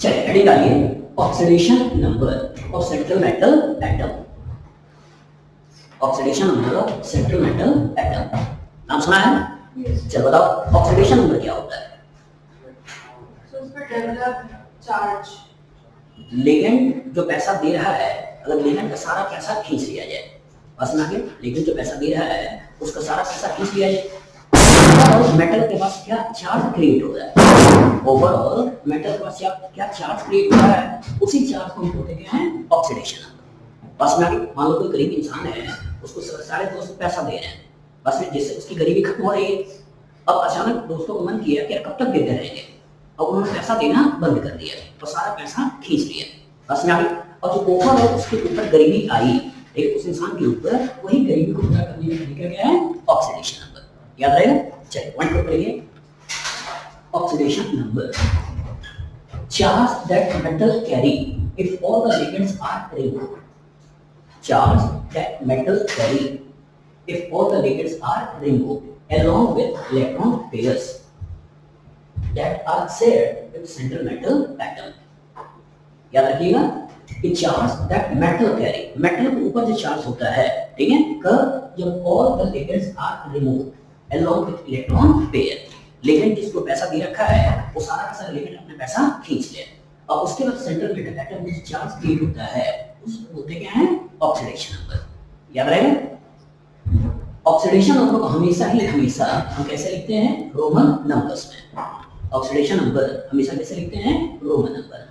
चलिए हेडिंग डालिए oxidation number of central metal atom. Oxidation number of central metal atom नाम सुना है? चलो बताओ ऑक्सीडेशन नंबर क्या होता है? लिगेंड जो पैसा दे रहा है, अगर लिगेंड का सारा पैसा खींच लिया जाए, बस ना, लिगेंड जो पैसा दे रहा है उसका सारा पैसा खींच लिया जाए, ओवरऑल मेटल के पास क्या चार्ज क्रिएट हो रहा है? ओवरऑल मेटल के पास क्या चार्ज क्रिएट हो रहा है? उसी चार्ज को हम बोलते हैं ऑक्सीडेशन नंबर। बस ना, मान लो कोई गरीब इंसान है, उसको सारे दोस्त पैसा दे रहे हैं, बस जिससे उसकी गरीबी खत्म हो रही है। अब अचानक दोस्तों को मन किया कि कब तक देते रहेंगे, अब उन्होंने पैसा देना बंद कर दिया तो सारा पैसा खींच लिया, बस ना। और जो ओवरऑल उसके ऊपर गरीबी आई, एक उस इंसान के ऊपर, वही गरीबी को पूरा करने का तरीका क्या है? Oxidation number. याद रहेगा? चलिए पॉइंट को पढ़िए। Oxidation number, charge that metal carry if all the ligands are removed. Charge that metal carry if all the ligands are removed along with electron pairs that are shared with central metal atom। याद रखिएगा कि charge that metal carry, metal के ऊपर जो charge होता है, ठीक है, कब? जब all the ligands are removed along with electron pair। Ligand जिसको पैसा दे रखा है वो सारा का सारा लिगेंड अपने पैसा खींच ले, और उसके बाद सेंट्रल मेटल एटम में जो चार्ज क्रिएट होता है उसको बोलते क्या है? Oxidation number. याद रहेगा? ऑक्सीडेशन नंबर को हमेशा हम कैसे लिखते हैं? रोमन नंबर्स में। ऑक्सीडेशन नंबर हमेशा कैसे लिखते हैं? Roman number.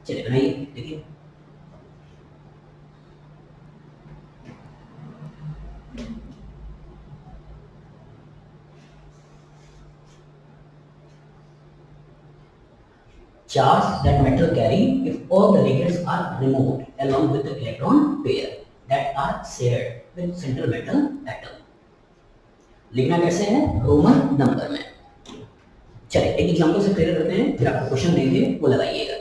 चलिए बनाइए, देखिए। Charge that metal carry if all the ligands are removed along with the electron pair that are shared with central metal atom। लिखना कैसे है? रोमन नंबर में। चलिए एक एग्जांपल से क्लियर करते हैं, फिर आपको क्वेश्चन देंगे वो लगाइएगा।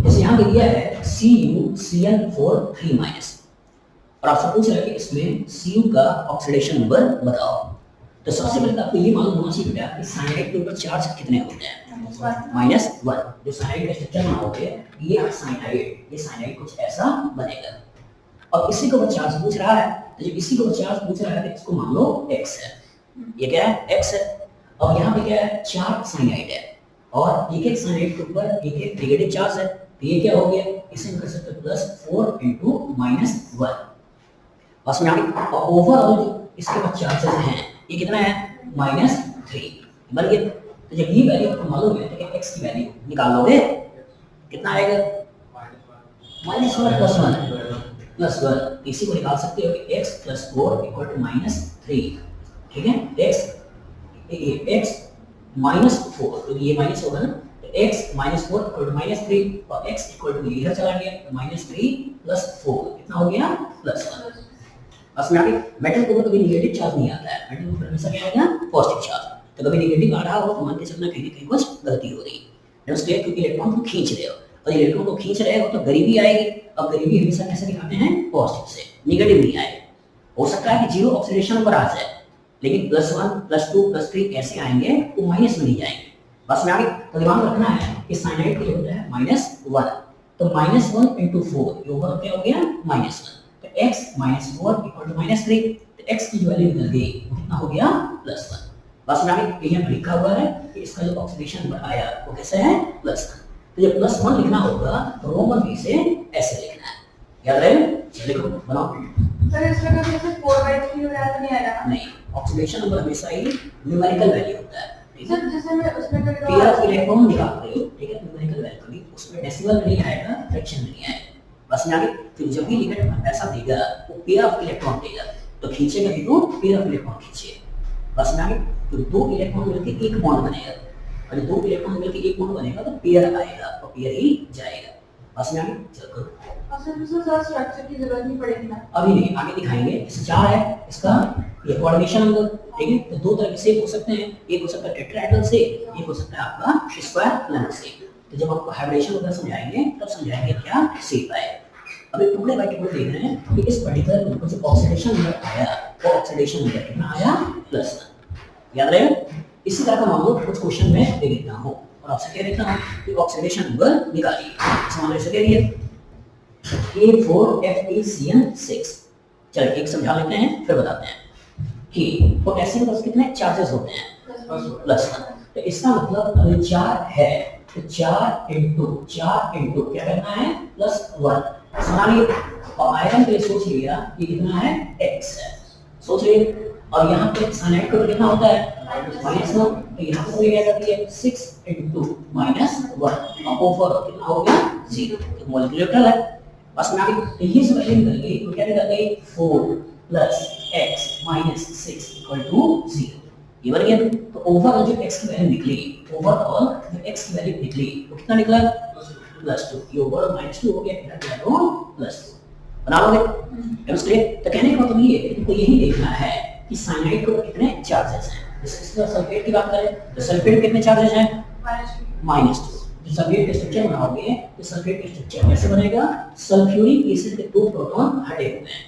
जैसे यहाँ दिया है CuCl4 3-, और आपसे पूछ रहा है कि इसमें Cu का ऑक्सीडेशन नंबर बताओ। तो सबसे पहले आपको ये मालूम होना चाहिए बेटा कि साइनाइड के ऊपर चार्ज कितने होते हैं? -1। जो साइनाइड का स्ट्रक्चर बनाओगे, ये साइनाइड कुछ ऐसा बनेगा। अब इसी को चार्ज पूछ रहा है, तो जब इसी को चार्ज पूछ रहा है तो इसको मान लो x है। ये क्या है? x है। अब यहाँ पे क्या है? 4 साइनाइड है, और एक साइनाइड के ऊपर एक नेगेटिव चार्ज है, तो ये क्या हो गया? इसे हम कर सकते हैं +4 × -1। बस में आगे ओवरऑल इसके पास चार्जेस हैं, ये कितना है? -3। बन गया। तो जब ये वैल्यू आपको मालूम है तो x की वैल्यू निकाल लोगे, कितना आएगा? -1 + 1। इसी को निकाल सकते हो कि x + 4 = -3, ठीक है। x -4, तो ये माइनस होगा ना, तो x - 4 = -3, और x = इधर चला गया, तो -3 + 4 कितना हो गया? +1। बस में आगे मेटल के ऊपर कभी नेगेटिव चार्ज नहीं आता है, मेटल के ऊपर हमेशा क्या आएगा? Positive charge. तो कभी नेगेटिव आ रहा हो तो मान के चलना कहीं ना कहीं कुछ गलती हो रही है, क्योंकि इलेक्ट्रॉन को खींच रहे हो, और इलेक्ट्रॉन को खींच रहे हो तो गरीबी आएगी। अब गरीबी हमेशा कैसे दिखाते हैं? पॉजिटिव से, नेगेटिव नहीं आएगा। हो सकता है कि 0 ऑक्सीडेशन नंबर आ जाए, लेकिन +1 +2 +3 ऐसे आएंगे, वो माइनस में नहीं जाएंगे। बस में आगे तो दिमाग रखना है कि साइनाइड के लिए होता है -1, तो -1 × 4 ये ओवर क्या हो गया? -1। तो x - 4 = -3, तो x की जो वैल्यू निकल गई वो कितना हो गया? +1। बस में आगे यहाँ लिखा हुआ है कि इसका जो ऑक्सीडेशन नंबर आया वो कैसे है? +1। तो जब +1 लिखना होगा तो रोमन में से ऐसे लिखना है। याद रहे? लिखो, बनाओ। सर इसमें कभी ऐसे 4/3 वगैरह तो नहीं आएगा? नहीं, ऑक्सीडेशन नंबर हमेशा ही न्यूमेरिकल वैल्यू होता है। सर जैसे मैं उसमें पेयर ऑफ इलेक्ट्रॉन निकाल रहे हो, ठीक है, न्यूमेरिकल वैल्यू भी उसमें डेसिमल नहीं आएगा, फ्रैक्शन नहीं आएगा। बस में आगे फिर जब भी लिगेंड पैसा देगा वो पेयर ऑफ इलेक्ट्रॉन देगा, तो खींचेगा भी तो पेयर ऑफ इलेक्ट्रॉन खींचे। बस में आगे तो 2 इलेक्ट्रॉन मिलकर एक बॉन्ड बनेगा, और 2 इलेक्ट्रॉन मिलकर एक बॉन्ड बनेगा तो पेयर आएगा, और पेयर ही जाएगा। बस में आगे चल करो। सर स्ट्रक्चर की जरूरत नहीं पड़ेगी ना? अभी नहीं, आगे दिखाएंगे। इस 4 है, इसका ये कोऑर्डिनेशन नंबर, ठीक है। तो 2 तरह के शेप हो सकते हैं, एक हो सकता है टेट्राहेड्रल से, एक हो सकता है आपका स्क्वायर प्लैनेट से। तो जब आपको हाइब्रिडेशन वगैरह समझाएंगे तब समझाएंगे क्या शेप आए। अभी टुकड़े बाय टुकड़े देख रहे हैं कि इस पर्टिकुलर नंबर जो ऑक्सीडेशन नंबर आया, वो ऑक्सीडेशन नंबर कितना आया? +1। याद रहे? इसी तरह का मान लो कुछ क्वेश्चन में दे देता हूँ, और आपसे कह देता हूँ कि ऑक्सीडेशन नंबर निकालिए। समान से कह दिए K4FeCN6। चलिए एक समझा लेते हैं फिर बताते हैं कि पोटेशियम के कितने चार्जेस होते हैं, प्लस। तो इसका मतलब अगर 4 है तो 4 इंटू क्या करना है, +1। समान और आयरन के लिए सोच लिया ये कितना है, x है, सोच लिए। और यहाँ पे साइनाइड का कितना होता है, -1। तो यहाँ पे क्या करती है 6 इंटू -1 और ओवर कितना हो गया 0। तो मॉलिक्यूलर है बस में आगे ये सब एलिमेंट कर गई तो क्या निकल गई 4 + x - 6 = 0। ये बन गया। तो ओवरऑल जो x की वैल्यू निकली, ओवरऑल जो x की वैल्यू निकली वो कितना निकला, +2। ये ओवरऑल -2 हो गया, इधर क्या हो +2। बना लोगे केमिस्ट्री। तो कहने का मतलब ये है कि तुमको यही देखना है कि साइनाइड को कितने चार्जेस हैं। जैसे सल्फेट की बात करें तो सल्फेट कितने चार्जेस हैं, -2। जो सल्फेट का स्ट्रक्चर बनाओगे तो सल्फेट का स्ट्रक्चर कैसे बनेगा, सल्फ्यूरिक एसिड के 2 प्रोटॉन हटे हुए हैं।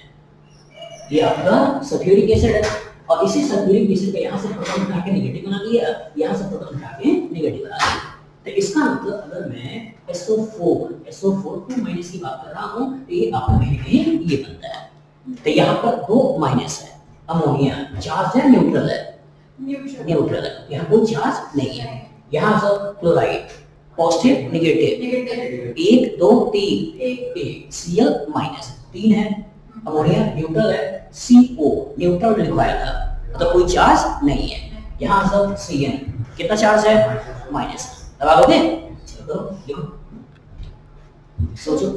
ये आपका सल्फ्यूरिक एसिड है और इसी सल्फ्यूरिक एसिड का यहाँ से प्रोटॉन उठा के नेगेटिव बना दिया, यहाँ से प्रोटॉन उठा के नेगेटिव बना दिया। तो इसका मतलब अगर मैं SO4 माइनस की बात कर रहा हूँ तो ये आपका कहीं ये बनता है। तो यहाँ पर 2 माइनस है, अमोनिया चार्ज है न्यूट्रल है, न्यूट्रल है, यहाँ कोई चार्ज नहीं है। यहाँ सब chloride positive negative 1 2 3 Cl minus 3 है, अमोनिया न्यूट्रल है, CO न्यूट्रल लिखवाया था मतलब कोई चार्ज नहीं है। यहाँ सब Cn कितना चार्ज है, माइनस। लगा लोगे, चलो लिखो सोचो।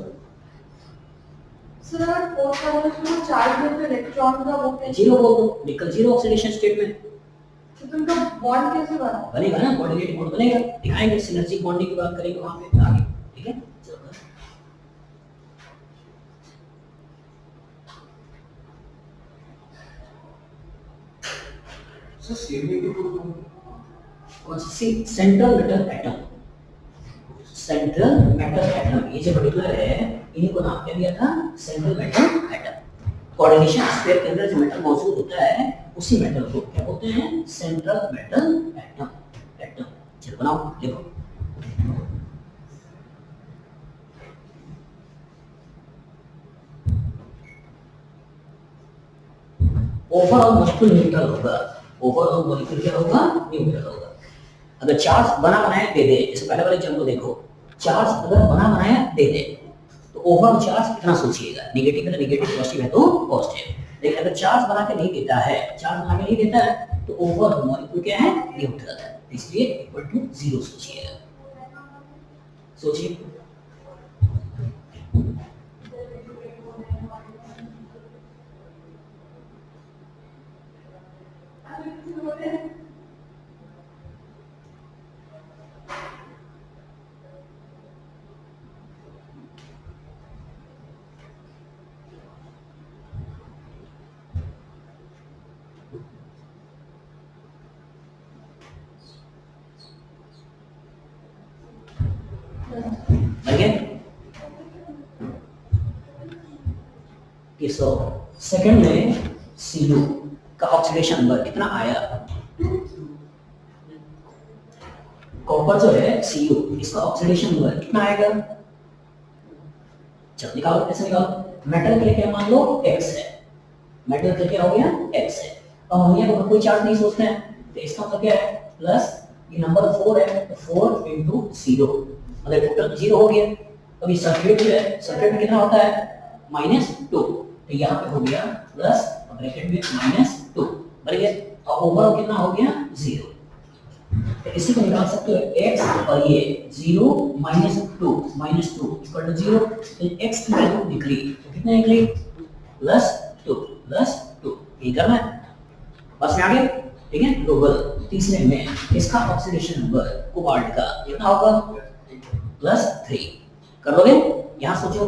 सर अगर 4 का उसमें चार्ज में तो इलेक्ट्रॉन का वो कैसे, 0 बोल दो, निकल 0 ऑक्सीडेशन स्टेट में। तो उनका बॉन्ड कैसे बना, बनेगा ना, कोऑर्डिनेट बॉन्ड बनेगा, दिखाएंगे सिनर्जी बॉन्डिंग की बात करेंगे वहां पे आगे, ठीक है। चलो सर सीएमए की फुल फॉर्म कौन सी, central metal atom. Central metal atom ये जो पर्टिकुलर है इन्हीं को नाम क्या दिया था, central metal atom. Coordination sphere के अंदर जो मेटल मौजूद होता है उसी मेटल को क्या बोलते हैं, सेंट्रल मेटल एटम। चलो बनाओ देखो। ओवरऑल मॉलिक्यूल न्यूट्रल होगा, ओवरऑल मॉलिक्यूल क्या होगा, न्यूट्रल होगा। अगर चार्ज बना बनाया दे दे, इससे पहले वाले एग्जांपल देखो, चार्ज अगर बना बनाया दे दे तो ओवरऑल चार्ज कितना सोचिएगा, नेगेटिव है तो नेगेटिव, पॉजिटिव है तो पॉजिटिव। लेकिन अगर चार्ज बना के नहीं देता है, चार्ज बना के नहीं देता है तो ओवरऑल मॉलिक्यूल क्या है, न्यूट्रल है, इसलिए =0 सोचिएगा। सोचिए सो सेकंड में Cu का ऑक्सीडेशन नंबर कितना आया, कॉपर जो है Cu इसका ऑक्सीडेशन नंबर कितना आएगा, चलो निकालो, कैसे निकालो। मेटल के लिए क्या मान लो x है, मेटल के क्या हो गया x है, अमोनिया को कोई चार्ज नहीं सोचते हैं तो इसका मतलब क्या है, प्लस ये नंबर 4 है तो 4 × 0 मतलब टोटल 0 हो गया। अब ये सल्फेट जो है, सल्फेट में कितना होता है -2, तो यहाँ पे हो गया प्लस ब्रैकेट में -2 बन गया और ओवरऑल कितना हो गया 0। तो इसी को निकाल सकते हो x और ये 0 - 2 = 0। तो x की वैल्यू निकली तो कितना निकली, +2 ये करना है बस में आगे, ठीक है। ग्लोबल तीसरे में इसका ऑक्सीडेशन नंबर कोबाल्ट का कितना होगा, +3 कर लोगे। यहाँ सोचो,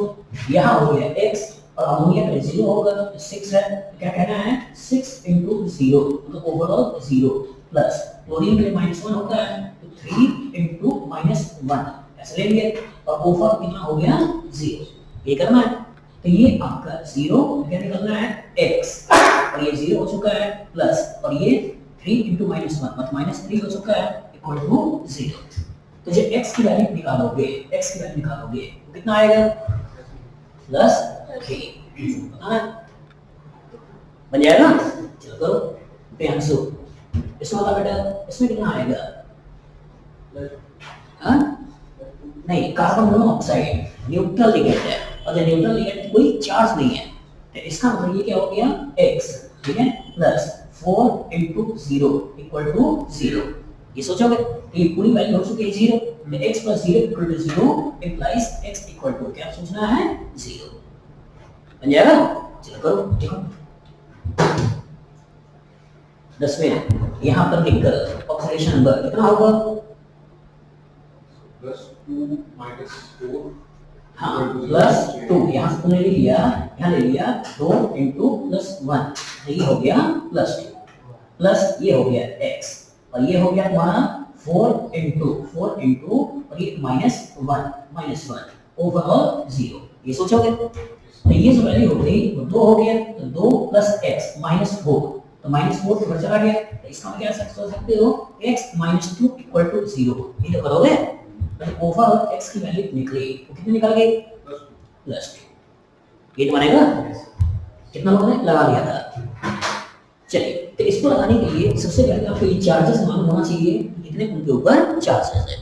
यहाँ हो गया x और अमोनिया का 0 होगा तो 6 है, तो क्या कहना है 6 × 0 मतलब ओवरऑल 0 प्लस क्लोरीन के लिए -1 होता है तो 3 × -1 ऐसे लेंगे और ओवर कितना हो गया 0, ये करना है। तो ये आपका 0 क्या निकलना है x और ये 0 हो चुका है प्लस और ये 3 × -1 मतलब -3 हो चुका है = 0। तो जब x की वैल्यू निकालोगे, x की वैल्यू निकालोगे तो कितना आएगा? प्लस 3 बताना बन जाएगा। चलो करो ध्यान से, इसमें होता बेटा, इसमें कितना आएगा? हाँ नहीं, कार्बन मोनोऑक्साइड न्यूट्रल लिगेंड है, और जब न्यूट्रल लिगेंड कोई चार्ज नहीं है तो इसका मतलब ये क्या हो गया? x, ठीक है, प्लस 4 into 0 equal to 0। ये सोचोगे तो ये पूरी वैल्यू हो चुकी है 0, तो x plus 0 equal to 0 implies x equal to क्या सोचना है? 0 बन जाएगा। चलो करो देखो 10वें यहाँ पर लिखकर ऑक्सीडेशन नंबर कितना होगा? +2 - 4। हाँ प्लस 2, यहाँ से तुमने ले लिया, यहाँ ले लिया 2 into +1, तो ये हो गया +2, प्लस ये हो गया x, और ये हो गया तुम्हारा 4 into और ये -1 ओवरऑल 0। ये सोचोगे तो ये जो वैल्यू हो गई वो 2 हो गया, तो 2 + x -4, तो -4 तो चला गया, तो इसका मतलब क्या सोच सकते हो? x - 2 = 0। ये तो करोगे तो ओवरऑल x की वैल्यू निकली, वो कितनी निकल गई? +2। ये तो बनेगा कितना लोगों ने लगा लिया था। चलिए तो इसको लगाने के लिए सबसे पहले आपको ये चार्जेस मालूम होना चाहिए कि कितने उनके ऊपर चार्जेस है,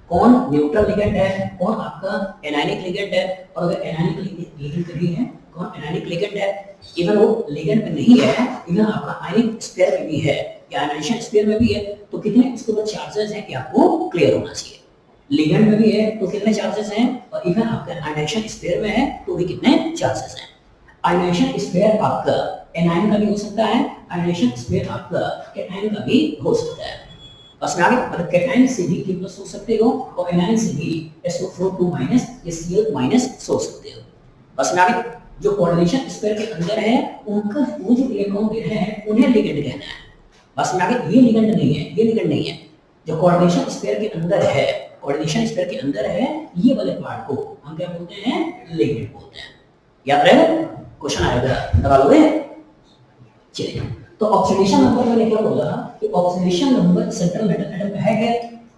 कौन न्यूट्रल लिगेंड है, कौन आपका एनायनिक लिगेंड है, और अगर एनायनिक लिगेंड भी है कौन एनायनिक लिगेंड है, इवन वो लिगेंड में नहीं है, इवन आपका आयनिक स्फीयर में भी है या आयनाइजेशन स्फीयर में भी है, तो कितने उसके ऊपर चार्जेस हैं कि आपको क्लियर होना चाहिए। लिगेंड में भी है तो कितने चार्जेस हैं, और इवन आपका आयनाइजेशन स्फीयर में है तो भी कितने चार्जेस हैं। आयनाइजेशन स्फीयर आपका एनायन का भी हो सकता है, आयनाइजेशन स्फीयर आपका कैटायन का भी हो सकता है। बस में आगे मतलब कैटायन से भी K+ सोच सकते हो, और एनायन से भी SO4 2- या Cl- सोच सकते हो। बस में आगे जो कोऑर्डिनेशन स्फीयर के अंदर है उनका वो जो इलेक्ट्रॉन दे रहे हैं उन्हें लिगेंड कहना है। बस में आगे ये लिगेंड नहीं है, ये लिगेंड नहीं है, जो कोऑर्डिनेशन स्फीयर के अंदर है, कोऑर्डिनेशन स्फीयर के अंदर है, ये वाले पार्ट को हम क्या बोलते हैं? लिगेंड बोलते हैं। याद रहे, क्वेश्चन आएगा लगा लोगे। चलिए तो ऑक्सीडेशन नंबर मैंने क्या बोला कि oxidation number central metal atom का है क्या?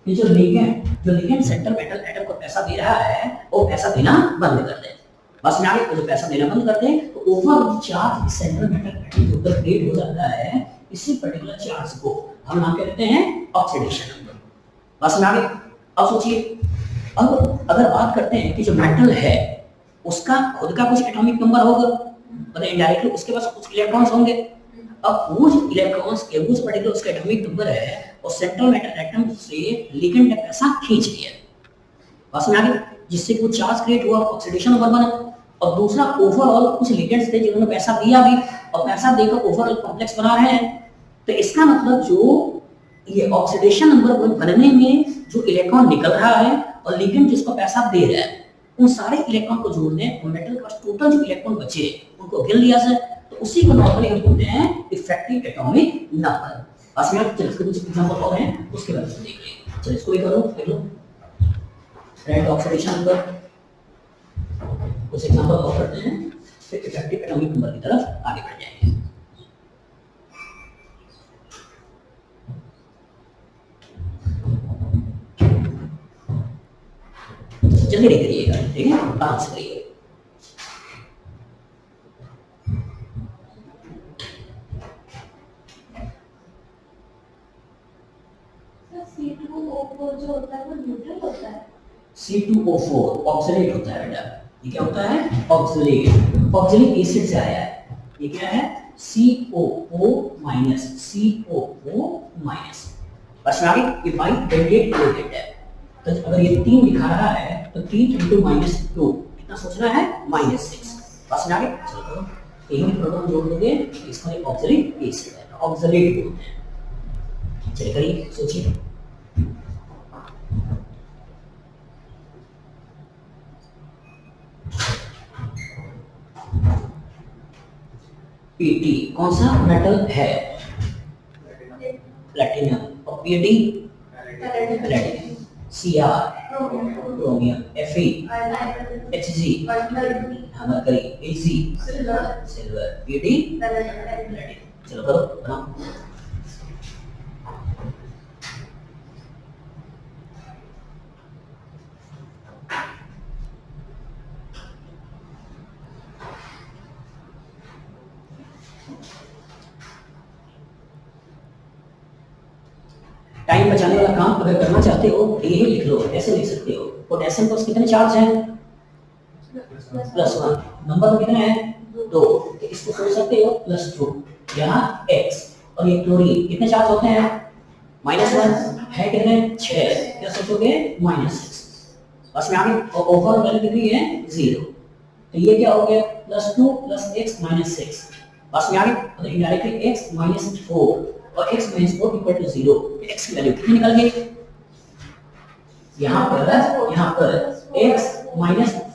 कि जो लिगेंड सेंट्रल मेटल एटम को पैसा दे रहा है वो पैसा देना बंद कर दे। बस में आगे जो पैसा देना बंद कर दे तो overall charge central metal atom के ऊपर क्रिएट हो जाता है। इसी पर्टिकुलर चार्ज को हम नाम क्या देते हैं? Oxidation number. बस में आगे अब सोचिए, अब अगर बात करते हैं कि जो मेटल है उसका खुद का कुछ एटॉमिक नंबर होगा, मतलब इनडायरेक्टली उसके पास कुछ इलेक्ट्रॉन्स होंगे। अब वो जो इलेक्ट्रॉन्स के वो पर्टिकुलर उसका एटॉमिक नंबर है और सेंट्रल मेटल एटम से लिगेंड ने पैसा खींच लिया, बस में आगे जिससे कि वो चार्ज क्रिएट हुआ, ऑक्सीडेशन नंबर बना। और दूसरा ओवरऑल कुछ लिगेंड्स थे जिन्होंने पैसा दिया भी और पैसा देकर ओवरऑल कॉम्प्लेक्स बना रहे हैं। तो इसका मतलब जो ये ऑक्सीडेशन नंबर बनने में जो इलेक्ट्रॉन निकल रहा है और लिगेंड जिसको पैसा दे रहा है उन सारे इलेक्ट्रॉन को जोड़ने और मेटल के पास टोटल जो इलेक्ट्रॉन बचे उनको गिन लिया जाए, तो उसी को नॉर्मली हम बोलते हैं इफेक्टिव एटॉमिक नंबर। बस में चल इसके कुछ एग्जांपल और हैं उसके बारे में देख लेंगे। चलो इसको भी करो, देख लो रेड ऑक्सीडेशन नंबर, कुछ एग्जांपल और करते हैं फिर इफेक्टिव एटॉमिक नंबर की तरफ आगे बढ़ जाएंगे। जल्दी नहीं करिएगा, ठीक है, आराम से करिए। C2O4 जो होता है वो न्यूट्रल होता है। C2O4 ऑक्सीडेट होता है बेटा। ये क्या होता है? ऑक्सीडेट, ऑक्सीलिक एसिड से आया है। ये क्या है? COO-, COO-। बस आगे ये बाई बेंडेड एलिमेंट है, तो अगर ये 3 दिखा रहा है तो 3 × -2 कितना सोचना है? -6। बस में आगे चलो करो, यही प्रोटॉन जोड़ दोगे इसका एक ऑक्सीलिक एसिड है, ऑक्सीलेट बोलते हैं। चलिए करिए, सोचिए। Pt कौन सा मेटल है? प्लैटिनम। और Pd platinum. Cr chromium. Fe Hg mercury. Ag silver. Pd platinum. चलो करो बनाओ। टाइम बचाने वाला काम अगर करना चाहते हो तो यही लिख लो, ऐसे लिख सकते हो। पोटेशियम पर कितने चार्ज हैं? +1। नंबर कितने हैं? 2। तो इसको सोच सकते हो +2। यहाँ x और ये क्लोरीन कितने चार्ज होते हैं? -1 है कितने? 6। क्या सोचोगे? -6। बस में आगे ओवरऑल वैल्यू कितनी है? 0। तो ये क्या हो गया? +2 + x - 6। बस में आगे तो इनडायरेक्टली x - 4 और x - 4 = 0। तो x की वैल्यू कितनी निकल गई? यहाँ पर x -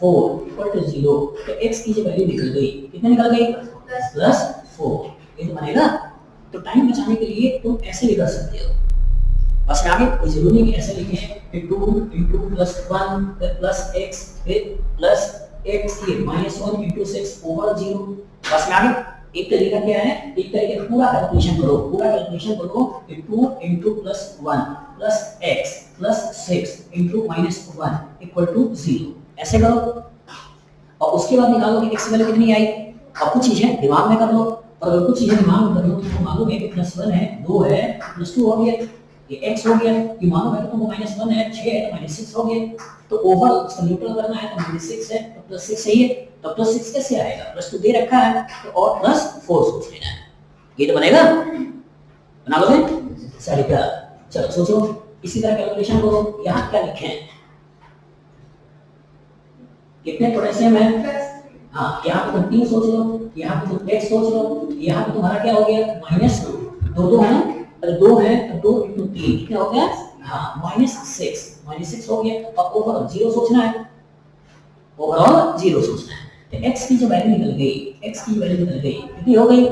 4 = 0। तो x की जो वैल्यू निकल गई कितनी निकल गई? +4। ये तो बनेगा। तो टाइम बचाने के लिए तुम ऐसे भी कर सकते हो। बस में आगे कोई जरूरी नहीं ऐसे लिखे ** +1 + x फिर +x ये -1 * 6 / 0। बस में आगे एक तरीका क्या है? एक तरीके पूरा कैलकुलेशन करो * 2 * +1 + x + 6 * -1 = 0। ऐसे करो और उसके बाद निकालो कि x की वैल्यू कितनी आई। और कुछ चीजें दिमाग में कर लो, और अगर कुछ चीजें दिमाग में कर लो तो मालूम है कि +1 है, 2 है, +2 हो गया, ये x हो गया, ये मालूम है तो तुमको -1 है, 6 है तो -6 हो गया। तो ओवर उसका न्यूट्रल करना है तो -6 है तो +6 सही है। तो +6 कैसे आएगा? +2 दे रखा है तो और +4 सोच लेना है। ये तो बनेगा, बना लोगे? सही का। चलो सोचो, इसी तरह कैलकुलेशन करो। यहाँ क्या लिखे हैं? कितने पोटेशियम है? हाँ, यहाँ पे तुम 3 सोच लो, यहाँ पे तुम x सोच लो, यहाँ पे तुम्हारा क्या हो गया? -2 2 है ना? अगर 2 है तो 2 × 3 कितना हो गया? हाँ, -6 हो गया। और ओवरऑल 0 सोचना है, ओवरऑल 0 सोचना है। तो x की जो वैल्यू निकल गई, x की वैल्यू निकल गई कितनी हो गई?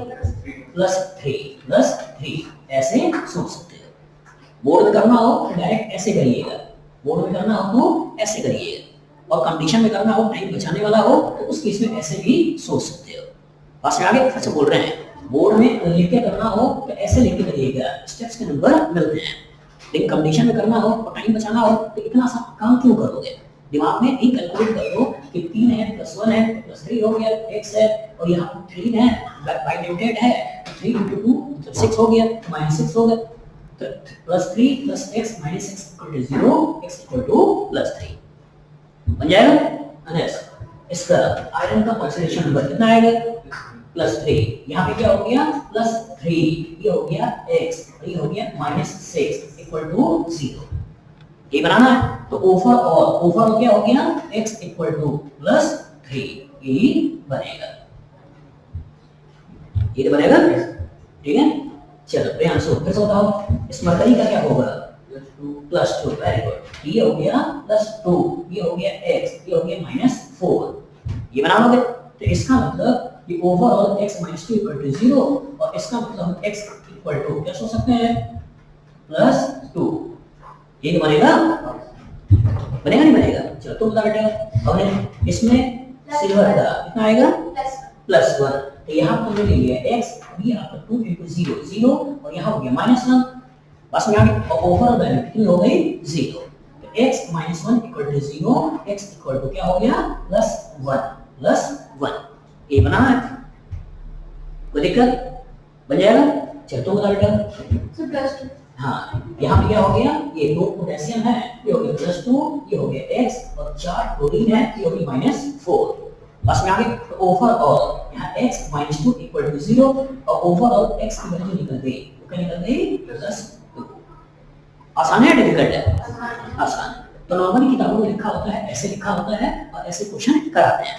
+3 ऐसे सोच सकते हो। बोर्ड में करना हो तो डायरेक्ट ऐसे करिएगा, बोर्ड में करना हो तो ऐसे करिएगा, और कंडीशन में करना हो, टाइम बचाने वाला हो तो उस केस में ऐसे भी सोच सकते हो। बस में आगे अच्छा बोल रहे हैं, बोर्ड में लिख के करना हो तो ऐसे लिख के करिएगा, स्टेप्स के नंबर मिलते हैं। लेकिन कंडीशन में करना हो और टाइम बचाना हो तो इतना सा काम क्यों करोगे? दिमाग में ही कैलकुलेट कर लो कि 3 है +1 है +3 हो गया, x है और यहाँ 3 है, बाइडेटेड है, 3 × 2 मतलब 6 हो गया, -6 हो गया। तो +3 + x - 6 = 0, x = +3 बन जाएगा। अनेस इसका आयरन का ऑक्सीडेशन नंबर कितना आएगा? +3। यहाँ पे क्या हो गया? +3, ये हो गया x और ये हो गया -6 = 0। ये बनाना है तो ओवरऑल क्या हो गया? x = +3 ये बनेगा, ये तो बनेगा। ठीक है, चलो ध्यान से फिर से बताओ, इस मरकरी का क्या होगा? +2। Very good. ये हो गया +2, ये हो गया x, ये हो गया -4। ये बना लोगे तो इसका मतलब ये ओवरऑल x - 2 = 0 और इसका मतलब x = क्या सोच सकते हैं? +2। ये तो बनेगा, बनेगा नहीं बनेगा? चलो तुम बता बेटा। और इसमें सिल्वर का कितना आएगा? +1। तो यहाँ पर तुमने ले लिया x, ये आपका 2 × 0 0 और यहाँ हो गया -1। बस में आगे ओवरऑल वैल्यू कितनी हो गई? 0। तो x - 1 = 0, x = क्या हो गया? +1। ये बनाना है, कोई दिक्कत? बन जाएगा। चलो तुम बता बेटा। +2। हाँ, यहाँ पे क्या हो गया? ये 2 पोटेशियम है, ये हो गया +2, ये हो गया x और 4 क्लोरीन है, ये हो गया -4। बस में आगे ओवरऑल यहाँ x - 2 = 0 और ओवरऑल x की वैल्यू निकल गई, क्या निकल गई? +2। आसान है डिफिकल्ट है? आसान। तो नॉर्मली किताबों में लिखा होता है, ऐसे लिखा होता है और ऐसे क्वेश्चन कराते हैं।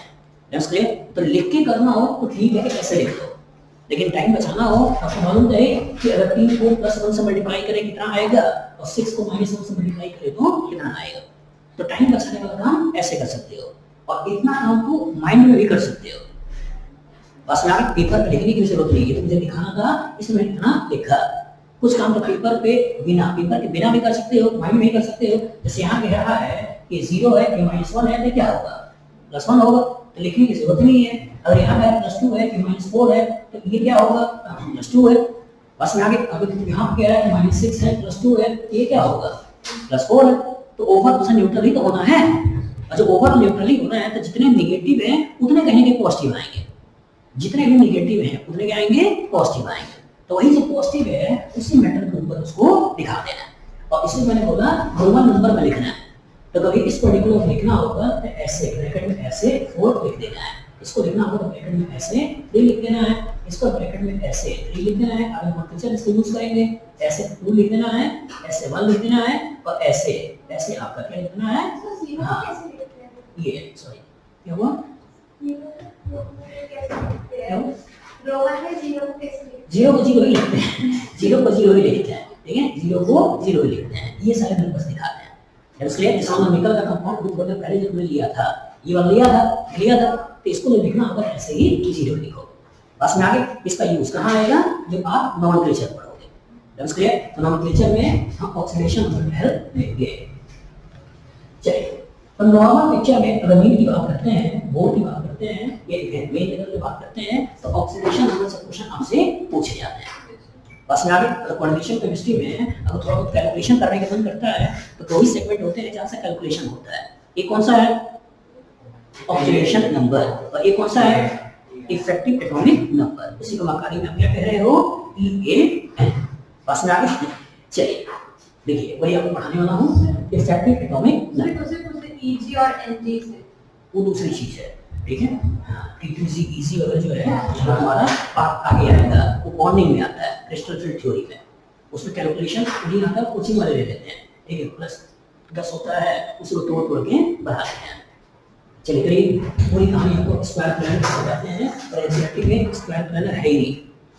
That's clear. तो लिख के करना हो तो ठीक है कि ऐसे लिख लो, लेकिन टाइम बचाना हो आपको मालूम है कि अगर 3 को +1 से मल्टीप्लाई करें कितना आएगा और 6 को -1 से मल्टीप्लाई करें तो कितना आएगा। तो टाइम बचाने वाला काम ऐसे कर सकते हो और इतना काम तो माइंड में भी कर सकते हो। बस में आगे पेपर पे लिखने की जरूरत नहीं है, तो मुझे दिखाना था इसमें इतना लिखा। कुछ काम तो पेपर के बिना भी कर सकते हो, माइंड में ही कर सकते हो। जैसे यहाँ कह रहा है कि 0 है, कि -1 है, तो क्या होगा? +1 होगा, तो लिखने की जरूरत नहीं है। अगर यहाँ पे +2 है, कि -4 है, तो ये क्या होगा? +2 है। बस में आगे अगर यहाँ पे कह रहा है -6 है, +2 है, तो ये क्या होगा? +4 है। तो ओवर तो न्यूट्रल ही तो होना है, और जब ओवर न्यूट्रल ही होना है तो जितने नेगेटिव हैं उतने कहीं के पॉजिटिव आएंगे, जितने भी नेगेटिव हैं उतने क्या आएंगे? पॉजिटिव आएंगे। तो वही जो पॉजिटिव है उसी मेटल के ऊपर उसको दिखा देना है। और इसमें मैंने बोला रोमन नंबर में लिखना है, तो कभी इस पर्टिकुलर लिखना होगा तो ऐसे ब्रैकेट में ऐसे 4 लिख देना है, इसको लिखना होगा तो ब्रैकेट में ऐसे 3 लिख देना है, इसको ब्रैकेट में ऐसे 3 लिख देना है, आगे नोटेशन इसको यूज करेंगे, ऐसे 2 लिख देना है, ऐसे 1 लिख देना है और ऐसे ऐसे आपका क्या लिख देना है, हाँ ये सॉरी क्या हुआ, रोमन में 0 को कैसे लिखते हैं? 0 को 0 ही लिखते हैं, 0 को 0 ही लिखते हैं, ठीक है, 0 को 0 ही लिखते हैं, ये सारे नंबर्स दिखाते हैं। इसलिए डिसोनोमिकल का कंपाउंड ग्रुप हमने पहले जो तुमने लिया था, ये वाला लिया था, तो इसको लिखना होगा ऐसे ही 0 लिखो। बस में आगे इसका यूज कहाँ आएगा, जब आप नोमेनक्लेचर पढ़ोगे। That's clear. तो नोमेनक्लेचर में हम ऑक्सीडेशन नंबर की हेल्प लेंगे। चलिए, तो नॉर्मल पिक्चर में अगर मीन की बात करते हैं, बोर्ड की बात करते हैं, ये मेन लेवल की बात करते हैं, तो ऑक्सीडेशन नंबर से क्वेश्चन आपसे पूछे जाते हैं। बस में आगे क्वांटिटेशन केमिस्ट्री में अगर थोड़ा बहुत कैलकुलेशन करने का मन करता है तो 2 ही सेगमेंट होते हैं जहाँ से कैलकुलेशन होता है। एक कौन सा है, ऑक्सीडेशन नंबर, और एक कौन सा है, इफेक्टिव एटॉमिक नंबर। इसी को मकानी में आप क्या कह रहे हो, EAN। बस में आगे चलिए देखिए, वही आपको पढ़ाने वाला हूँ, इफेक्टिव एटॉमिक नंबर। EG और NG से वो दूसरी चीज है, ठीक है। T2Z EZ वगैरह जो है वो हमारा आगे आएगा, वो बॉन्डिंग में आता है, क्रिस्टल फील्ड थ्योरी में, उसमें कैलकुलेशन नहीं आता, कोचिंग वाले ले लेते हैं, ठीक है। प्लस 10 होता है, उसी को तोड़ के बढ़ाते हैं। चलिए करीब पूरी कहानी हमको स्क्वायर प्लानर से जाते हैं, और एग्जैक्टली में स्क्वायर प्लानर है ही नहीं,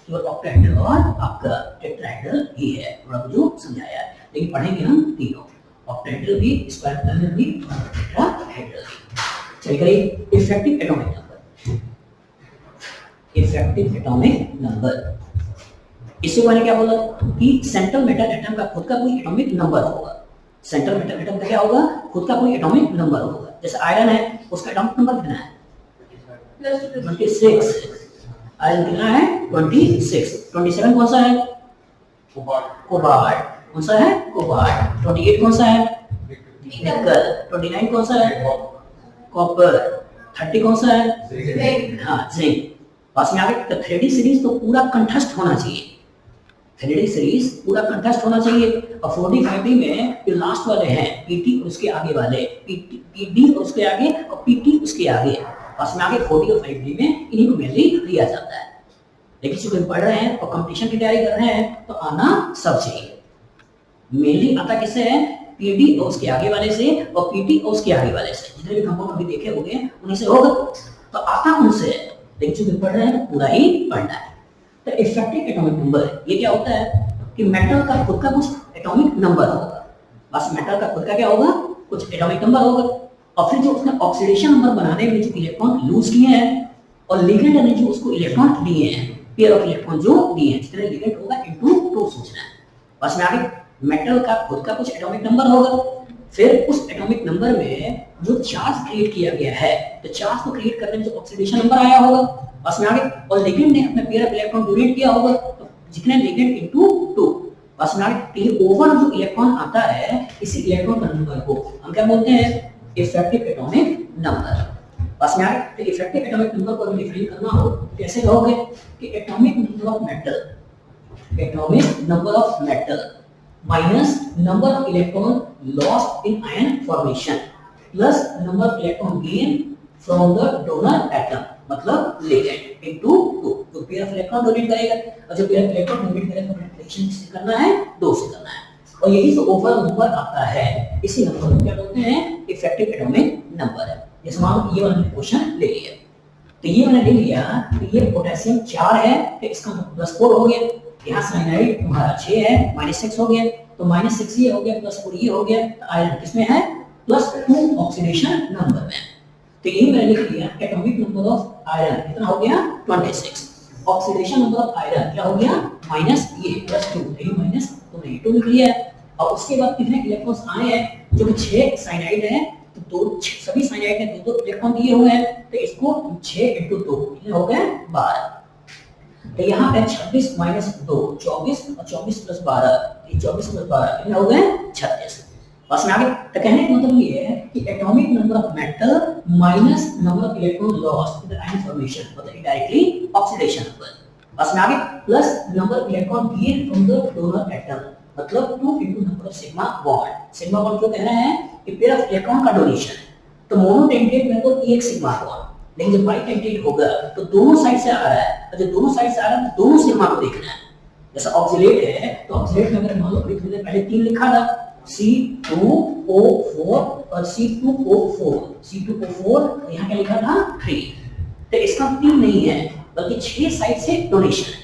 केवल ऑक्टाहेड्रल और आपका टेट्राहेड्रल ही है, थोड़ा जो समझाया है, लेकिन पढ़ेंगे हम तीनों, ऑक्टाहेड्रल भी, स्क्वायर प्लानर भी, टेट्राहेड्रल भी। चलिए करिए effective atomic number, effective atomic number, इससे मैंने क्या बोला कि सेंट्रल मेटल एटम का खुद का कोई एटॉमिक नंबर होगा। सेंट्रल मेटल एटम का क्या होगा, खुद का कोई एटॉमिक नंबर होगा। जैसे आयरन है, उसका एटॉमिक नंबर कितना है, 26। आयरन कितना है, 26। 27 कौन सा है, कोबाल्ट। कौन सा है, कोबाल्ट। 28 कौन सा है, निकल। 29 कौन सा है, कॉपर। 30 कौन सा है, हाँ जिंक। पास में आगे तो 3D सीरीज तो पूरा कंठस्थ होना चाहिए, 3D सीरीज पूरा कंठस्थ होना चाहिए। और 45D में जो लास्ट वाले हैं, PT उसके आगे वाले, PD उसके आगे और PT उसके आगे, पास में आगे 40 और 5D में इन्हीं को मेनली लिया जाता है। लेकिन जो पढ़ रहे हैं और कंपटीशन की तैयारी कर रहे हैं तो आना सब चाहिए। मेनली आता किससे है, PD और उसके आगे वाले से, और PT और उसके आगे वाले से, जितने भी कंपाउंड अभी देखे होंगे उन्हीं से होगा, तो आता उनसे है। लेकिन जो पढ़ रहे हैं पूरा ही पढ़ना है। तो इफेक्टिव एटॉमिक नंबर ये क्या होता है कि मेटल का खुद का कुछ एटॉमिक नंबर होगा। बस मेटल का खुद का क्या होगा, कुछ एटॉमिक नंबर होगा, और फिर जो उसने ऑक्सीडेशन नंबर बनाने में जो इलेक्ट्रॉन लूज किए हैं, और लिगेंड ने जो उसको इलेक्ट्रॉन दिए हैं, पेयर ऑफ इलेक्ट्रॉन जो दिए हैं, जितने लिगेंड होगा इनटू 2 सोचना है। बस में आगे मेटल का खुद का कुछ एटॉमिक नंबर होगा, फिर उस एटॉमिक नंबर में जो चार्ज क्रिएट किया गया है, तो चार्ज को क्रिएट करने में जो ऑक्सीडेशन नंबर आया होगा, बस में आगे, और लिगेंड ने अपने पेयर ऑफ इलेक्ट्रॉन डोनेट किया होगा, तो जितने लिगेंड इनटू 2, बस में आगे ये ओवर जो इलेक्ट्रॉन आता है, इसी इलेक्ट्रॉन का नंबर को हम क्या बोलते हैं, इफेक्टिव एटॉमिक नंबर। बस में आगे तो इफेक्टिव एटॉमिक नंबर को डिफाइन करना हो कैसे कहोगे कि atomic number of metal, atomic number of metal minus number of electron lost in ion formation plus number of electron gain from the donor atom, मतलब ligand into 2। तो pair of electron donate करेगा, और जो pair of electron donate करेगा तो reaction किससे करना है, 2 से करना है, और यही तो ओवरऑल नंबर आता है। इसी नंबर को क्या बोलते हैं, इफेक्टिव एटॉमिक नंबर है। जैसे मान लो ये वाला क्वेश्चन ले लिया, तो ये मैंने ले लिया कि ये पोटेशियम 4 है, तो इसका +4 हो गया। यहाँ साइनाइड तुम्हारा 6 है, -6 हो गया, तो -6 ये हो गया, +4 ये हो गया, तो आयरन किसमें है, +2 ऑक्सीडेशन नंबर में। तो ये मैंने लिख लिया एटॉमिक नंबर ऑफ आयरन कितना हो गया, 26। ऑक्सीडेशन नंबर ऑफ आयरन क्या हो गया, माइनस ये +2, ये माइनस तो नेगेटिव लिख लिया है। और उसके बाद कितने इलेक्ट्रॉन्स आए हैं, जो कि 6 साइनाइड है, तो 2 सभी साइनाइड ने 2 इलेक्ट्रॉन दिए हुए हैं, तो इसको 6 × 2 कितने हो गए, 12। तो यहाँ पे 26 - 2 24, और 24 + 12, ये 24 + 12 कितने हो गए, 36। बस में आगे तो कहने का मतलब ये है कि atomic number of metal minus number of electron lost in the ion formation, मतलब डायरेक्टली ऑक्सीडेशन नंबर। बस में आगे plus number of electron gain from the donor atom, मतलब 2 into number of sigma bond. Sigma bond क्यों कह रहे हैं कि पेयर ऑफ इलेक्ट्रॉन का डोनेशन है, तो मोनोटेंटेट में तो एक सिग्मा बॉन्ड, लेकिन जब बाइटेंटेट होगा तो दोनों साइड से आ रहा है, और जब दोनों साइड से आ रहा है तो दोनों सिग्मा को देखना है। जैसा ऑक्सिलेट है तो ऑक्सिलेट में अगर मान लो हमने पहले 3 लिखा था, C2O4 और C2O4, C2O4 यहाँ क्या लिखा था 3, तो इसका 3 नहीं है बल्कि 6 साइड से डोनेशन है।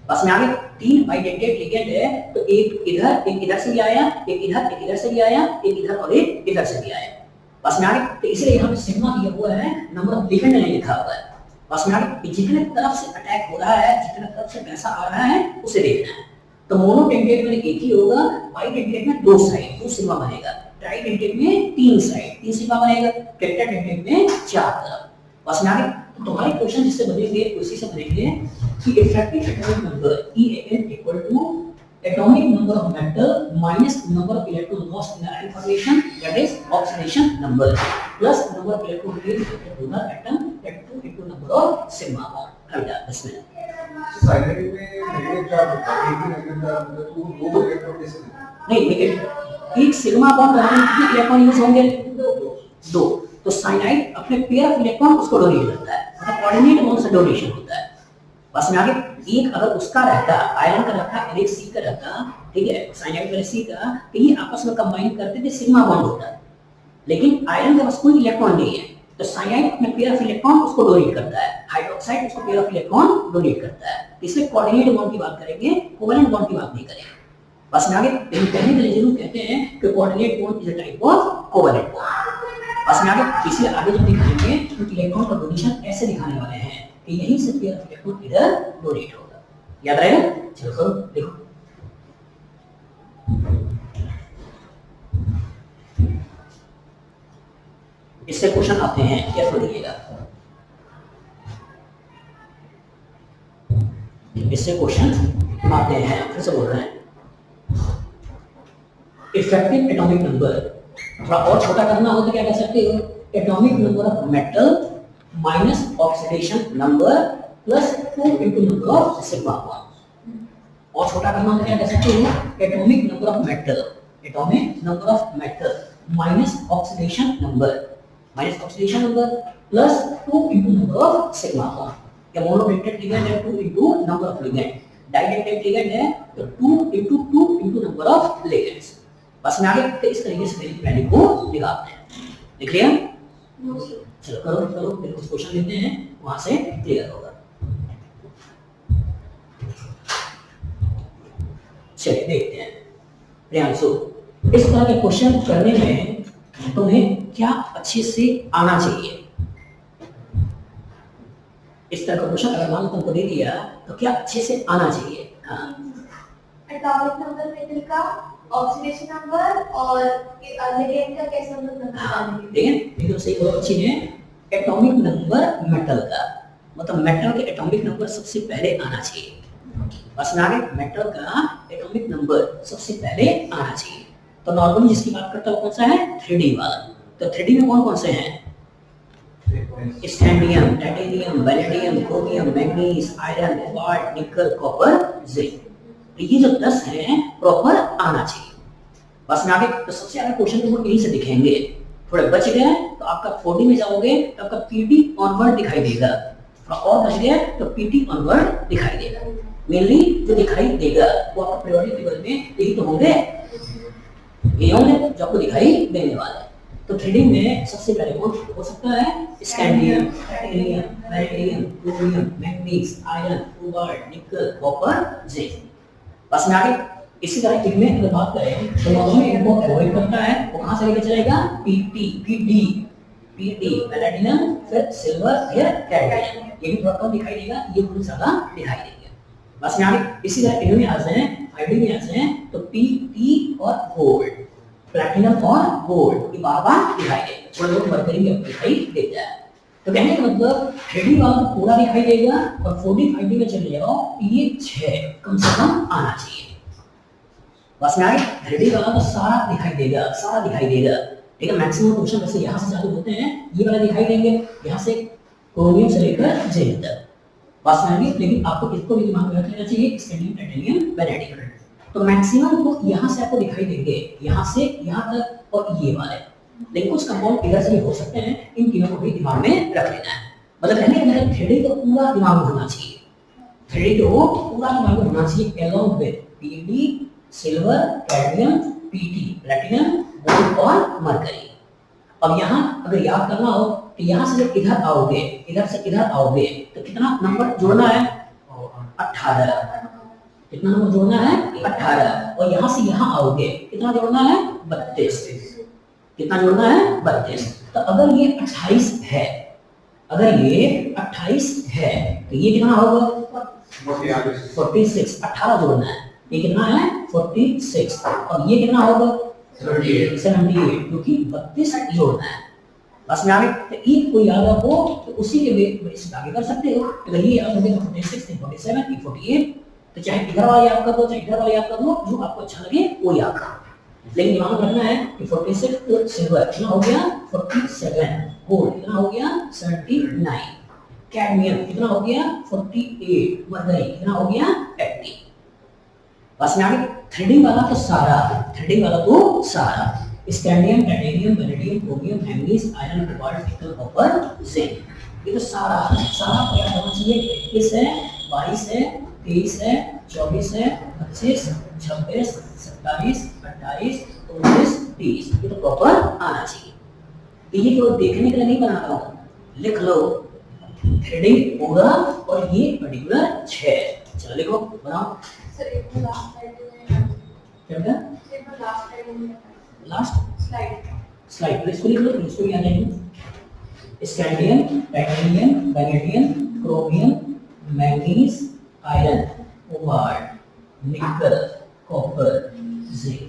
बस में आगे 3 बाइडेंटेट लिगेंड है, तो एक इधर से भी आया, एक इधर से भी आया, एक इधर और एक इधर से भी आया। बस में आगे तो इसलिए यहाँ पे सिग्मा दिया हुआ है, नंबर ऑफ लिगेंड नहीं लिखा हुआ है। बस में आगे जितने तरफ से अटैक हो रहा है, जितने तरफ से पैसा आ रहा है उसे देखना है। तो मोनोटेंटेट में एक ही होगा, बाइडेंटेट में 2 साइड 2 सिग्मा बनेगा, ट्राइडेंटेट में 3 साइड 3 सिग्मा बनेगा, टेट्राडेंटेट में 4 तरफ। बस में आगे तो तुम्हारे क्वेश्चन जिससे बनेंगे उसी से बनेंगे कि effective atomic number EAN equal to atomic number of metal minus number of electron lost in the ion formation, that is oxidation number, plus number of electron gain in the atom, that 2 into number of sigma bond. समझा इसमें? Cyclic में negative charge होता है, एक ही negative charge होता है, तो दो इलेक्ट्रॉन कैसे नहीं, नेगेटिव एक सिग्मा बॉन्ड बनाने में कितने इलेक्ट्रॉन यूज होंगे? 2। तो साइनाइड अपने पेयर ऑफ इलेक्ट्रॉन उसको डोनेट करता है, मतलब कोऑर्डिनेट बॉन्ड से डोनेशन होता है। बस में आगे एक अगर उसका रहता, आयरन का रहता, एक सी का रहता, ठीक है, साइनाइड वाले सी का, तो ये आपस में कंबाइन करते थे, सिग्मा बॉन्ड होता है। लेकिन आयरन का बस कोई इलेक्ट्रॉन नहीं है, तो साइनाइड अपने पेयर ऑफ इलेक्ट्रॉन उसको डोनेट करता है, हाइड्रोक्साइड उसको पेयर ऑफ इलेक्ट्रॉन डोनेट करता है। इसलिए कोऑर्डिनेट बॉन्ड की बात करेंगे, कोवेलेंट बॉन्ड की बात नहीं करेंगे। बस में आगे कहने के लिए जरूर कहते हैं कि coordinate bond is a type of covalent bond. बस में आगे इसलिए आगे जब दिखाएंगे तो इलेक्ट्रॉन का डोनेशन ऐसे दिखाने वाले हैं कि यहीं से पेयर ऑफ इलेक्ट्रॉन इधर डोनेट होगा। याद रहेगा? चलो करो, देखो इससे क्वेश्चन आते हैं, केयरफुल देखिएगा। इससे क्वेश्चन आते हैं, फिर से बोल रहे हैं। इफेक्टिव एटॉमिक नंबर थोड़ा और छोटा करना हो तो क्या कह सकते हो? Atomic number of metal minus oxidation number plus 2 into number of sigma bond. और छोटा करना हो तो क्या कह सकते हो? Atomic number of metal, atomic number of metal minus oxidation number plus 2 into number of sigma bond. या मोनोडेंटेट लिगेंड है 2 into number of ligand, डाइडेंटेट ligand है तो 2 into नंबर ऑफ लिगेंड्स। बस में आगे तो इस तरीके से वैल्यू को निकालते हैं। लिख लिया? चलो करो फिर कुछ क्वेश्चन लेते हैं, वहां से क्लियर होगा। चलिए देखते हैं। प्रियांशु, इस तरह के क्वेश्चन करने में तुम्हें क्या अच्छे से आना चाहिए? इस तरह का क्वेश्चन अगर मान लो तुमको दे दिया तो क्या अच्छे से आना चाहिए? हाँ, एटॉमिक नंबर मेटल का, ऑक्सीडेशन नंबर और लिगेंड का कैसे नंबर हाँ, ठीक है, एकदम सही, बहुत अच्छी है। एटॉमिक नंबर मेटल का मतलब मेटल के एटॉमिक नंबर सबसे पहले आना चाहिए। बस में आगे मेटल का एटॉमिक नंबर सबसे पहले आना चाहिए। तो नॉर्मली जिसकी बात करता है वो कौन सा है? 3D वाला। तो 3D में कौन कौन से हैं? Scandium, titanium, vanadium, chromium, manganese, iron, cobalt, nickel, copper, zinc. ये जो 10 हैं प्रॉपर आना चाहिए। बस में आगे तो सबसे ज्यादा क्वेश्चन तो यहीं से दिखेंगे। थोड़े बच गए तो आपका 4D में जाओगे तो आपका PT ऑनवर्ड दिखाई देगा, थोड़ा और बच गया तो PT ऑनवर्ड दिखाई देगा। मेनली जो दिखाई देगा वो आपका पीरियोडिक टेबल में यही तो होंगे, ये होंगे जो आपको दिखाई देने वाले। तो 3D में सबसे पहले कौन हो सकता है? Scandium, titanium, vanadium, chromium, manganese, iron, cobalt, nickel, copper, zinc. बस में आगे इसी तरह इनमें अगर बात करें तो नॉर्मली इनको अवॉइड करता है, वो कहां से लेके चलेगा? PD वैलेडियम, फिर सिल्वर, फिर कैडमियम। ये भी थोड़ा कम दिखाई देगा, ये बहुत ज्यादा दिखाई देगा। बस में आगे इसी तरह इनमें आ जाए, 5D में आ जाए तो PT और गोल्ड, प्लैटिनम और गोल्ड, ये बार-बार दिखाई देगा, थोड़ा बहुत मरकरी भी दिखाई देता है। तो कहने का मतलब 3D वाला तो पूरा दिखाई देगा और 4D 5D में चले जाओ ये 6 कम से कम आना चाहिए। बस में आगे 3D वाला तो सारा दिखाई देगा, ठीक है। मैक्सिमम क्वेश्चन वैसे यहाँ से चालू होते हैं, ये वाला दिखाई देंगे, यहाँ से क्रोमियम से लेकर जिंक तक। बस में आगे लेकिन आपको इसको भी दिमाग में रख लेना चाहिए, स्कैंडियम, टाइटेनियम, वैलेडियम। तो मैक्सिमम को यहाँ से आपको दिखाई देंगे, यहाँ से यहाँ तक और ये वाले। लेकिन कुछ कंपाउंड इधर से भी हो सकते हैं, इन तीनों को भी दिमाग में रख लेना है। मतलब कहने का मतलब थ्रेडिंग तो पूरा दिमाग में होना चाहिए, थ्रेडिंग तो पूरा दिमाग में होना चाहिए along with PD, silver, cadmium, PT, platinum, gold और मरकरी। अब यहाँ अगर याद करना हो तो यहाँ से जब इधर आओगे, इधर से इधर आओगे तो कितना नंबर जोड़ना है? 18। कितना नंबर जोड़ना है? 18। और यहाँ से यहाँ आओगे कितना जोड़ना है? 32। कितना जोड़ना है? 32। तो अगर ये 28 है, अगर ये 28 है तो ये कितना होगा? 46। 18 जोड़ना है, ये कितना है? 46। और ये कितना होगा? 78, क्योंकि 32 जोड़ना है। बस में आगे तो एक को याद रखो तो उसी के बेस पे आगे कर सकते हो। अगर ये याद रखोगे तो 46, 47, 48, तो चाहे इधर वाला याद कर दो, चाहे इधर वाला याद कर दो, जो आपको अच्छा लगे वो याद करो। लेकिन दिमाग में रखना है कि 46 तो सिल्वर कितना हो गया? 47। गोल्ड कितना हो गया? 79। कैडमियम कितना हो गया? 48। मरकरी कितना हो गया? 80। बस में आगे थ्रेडिंग वाला तो सारा, थ्रेडिंग वाला तो सारा, scandium, titanium, vanadium, chromium, manganese, iron, cobalt, nickel, copper, zinc, ये तो सारा क्या होना चाहिए? 21 है, 22 है, 23 है, 24 है, 25, 26, 27, 28, 29, 30, ये तो प्रॉपर आना चाहिए। ये केवल देखने के लिए नहीं बना रहा हूँ, लिख लो थ्रेडिंग पूरा और ये पर्टिकुलर 6। चलो लिखो, बनाओ। सर एक लास्ट स्लाइड क्या बेटा? एक लास्ट स्लाइड लास्ट स्लाइड तो इसको लिख लो, इसको याद रहेंगे। Scandium, titanium, vanadium, chromium, manganese, iron, cobalt, nickel, copper, zinc.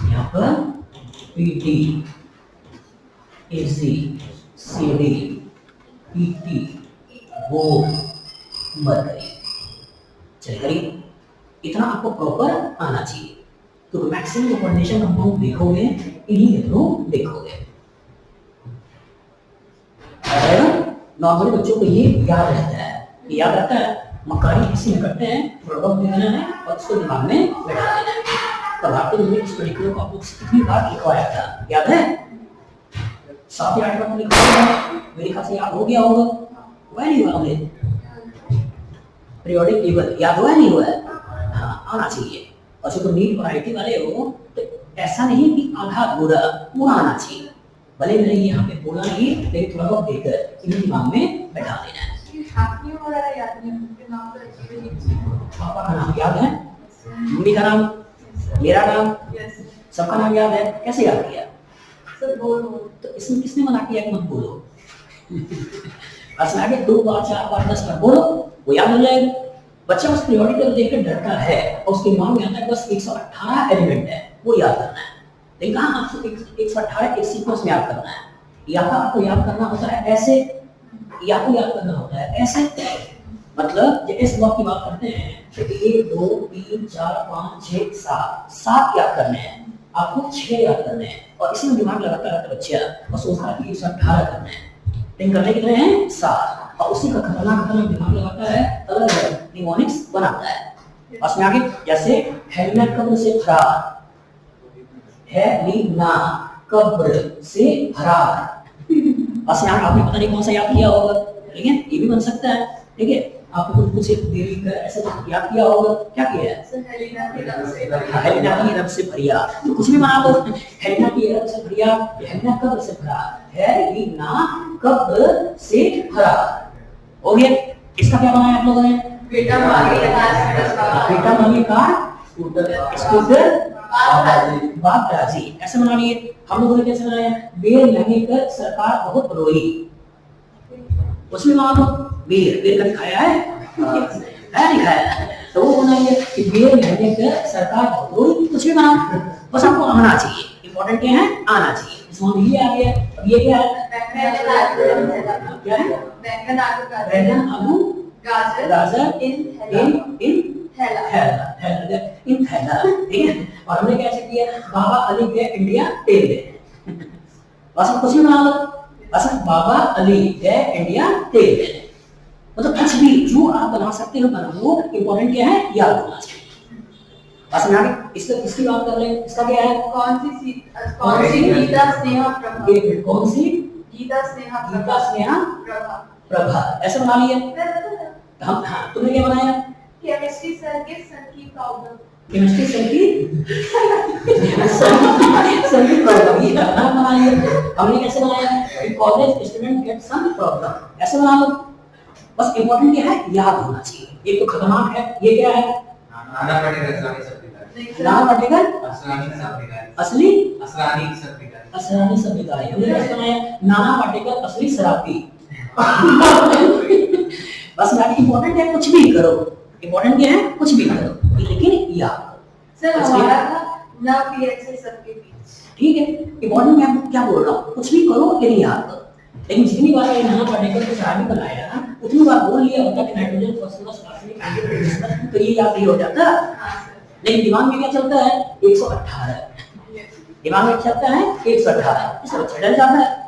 यहाँ पर पीटी, एजी, सीडी, पीटी, गोल्ड, मरकरी। चलिए करिए, इतना आपको प्रॉपर आना चाहिए। तो मैक्सिमम जो कंडीशन कंपाउंड देखोगे इन्हीं के थ्रू देखोगे। नॉर्मली बच्चों को ये याद रहता है, याद रहता है। मकारी इसी में करते हैं, प्रोडक्ट देना है और उसको दिमाग में बैठा देना है। तब आपको इस पर्टिकुलर को आपको कितनी बार लिखवाया था, याद है? 7 या 8 बार लिखवाया था, मेरे ख्याल से याद हो गया होगा। Very well. पीरियोडिक टेबल याद हुआ नहीं हुआ? हाँ, आना चाहिए। और जो नीट और आईटी वाले हो तो ऐसा नहीं कि आधा पूरा आना चाहिए। भले मैंने यहाँ पे बोला नहीं, लेकिन थोड़ा बहुत देकर इन दिमाग में बैठा देना है। पापा का नाम याद है, मम्मी का नाम, मेरा नाम, सबका नाम याद है। कैसे याद किया? तो इसमें किसने मना किया कि मत बोलो? बस आगे 2 बार 4 बार 10 बार बोलो, वो याद हो जाएगा। बच्चा उस पीरियोडिक टेबल देखकर डरता है और उसके दिमाग में आता है बस 118 एलिमेंट है, वो याद करना है। लेकिन कहाँ आपको 118 एक सीक्वेंस में याद करना है, या तो आपको याद करना होता है ऐसे, या तो याद करना होता है ऐसे। मतलब जब इस ब्लॉक की बात करते हैं तो 1 2 3 4 5 6 7 याद करने हैं, आपको 6 याद करने हैं। और इसी में दिमाग लगाता रहता बच्चा और सोचता है कि 118 करने हैं, लेकिन करने कितने हैं? 7। और उसी का खतरनाक दिमाग लगाता है, अलग अलग निमोनिक्स बनाता है। बस में आगे जैसे हेलिना कब्र से फरार, हेलिना कब्र से फरार। बस यहाँ आपने पता नहीं कौन सा याद किया होगा, ठीक है? ये भी बन सकता है, ठीक है? आपको कुछ देरी कर ऐसा कुछ याद किया होगा। क्या किया है? हेलिना की रब से फरियाद, तो कुछ भी बना दो। हेलिना की रब से फरियाद, हेलिना कब्र से फरार, हेलिना कब्र से फरार। हो गया। इसका क्या बनाया आप लोगों ने? बेटा मांगे कार स्कूटर बाप राजी, ऐसे बना लिए। हम लोगों ने कैसे बनाया? बेर लहंगे कर सरकार बहुत रोई, उसमें मान लो बेर कभी खाया है? नहीं खाया। तो वो बनाएंगे कि बेर लहंगे कर सरकार बहुत रोई, कुछ भी बनाओ, बस आपको आना चाहिए। इंपॉर्टेंट क्या है? आना चाहिए। इसमें ये आ गया। अब ये क्या है? क्या है? बैंगन, आलू, गाजर इन थैला, ठीक है? और हमने क्या किया? बाबा अली गए इंडिया तेल ले। बस कुछ भी बना लो, बस बाबा अली गए इंडिया तेल ले। मतलब कुछ भी जो आप बना सकते हो बना लो, इंपॉर्टेंट क्या है? याद होना चाहिए। बस में आगे इसकी बात कर रहे हैं, इसका क्या है? कौन सी गीता स्नेहा प्रभा? ये कौन सी? गीता स्नेहा गीता स्नेहा प्रभा। प्रभा, ऐसे बना लिया हम। हाँ, तुमने क्या बनाया? केमिस्ट्री सर के सन की प्रॉब्लम। केमिस्ट्री सर की सर की प्रॉब्लम, ये नाम बना लिया हमने। कैसे बनाया? College student get some problem, ऐसे बना लो। बस इंपॉर्टेंट क्या है? याद होना चाहिए। ये तो खतरनाक है। ये क्या है? नाना पाटेकर असरानी सभ्यता। नाना पाटेकर असरानी सभ्यता। असली असरानी सभ्यता। असरानी सभ्यता। हमने कैसे बनाया? नाना पाटेकर असली शराबी। बस मैम इंपॉर्टेंट है, कुछ भी करो। इंपॉर्टेंट क्या है? कुछ भी करो, लेकिन याद। सर हमारा था ना पीएच से सबके बीच। ठीक है, इंपॉर्टेंट मैं क्या बोल रहा हूँ? कुछ भी करो लेकिन याद करो। लेकिन जितनी बार ये नाना पाटेकर को शराबी बनाया, उतनी बार बोल लिया होता कि नाइट्रोजन फॉस्फोरस कार्बनिक, तो ये याद नहीं हो जाता। लेकिन दिमाग में क्या चलता है? 118। दिमाग में चलता है 118, इससे बच्चा डर जाता है।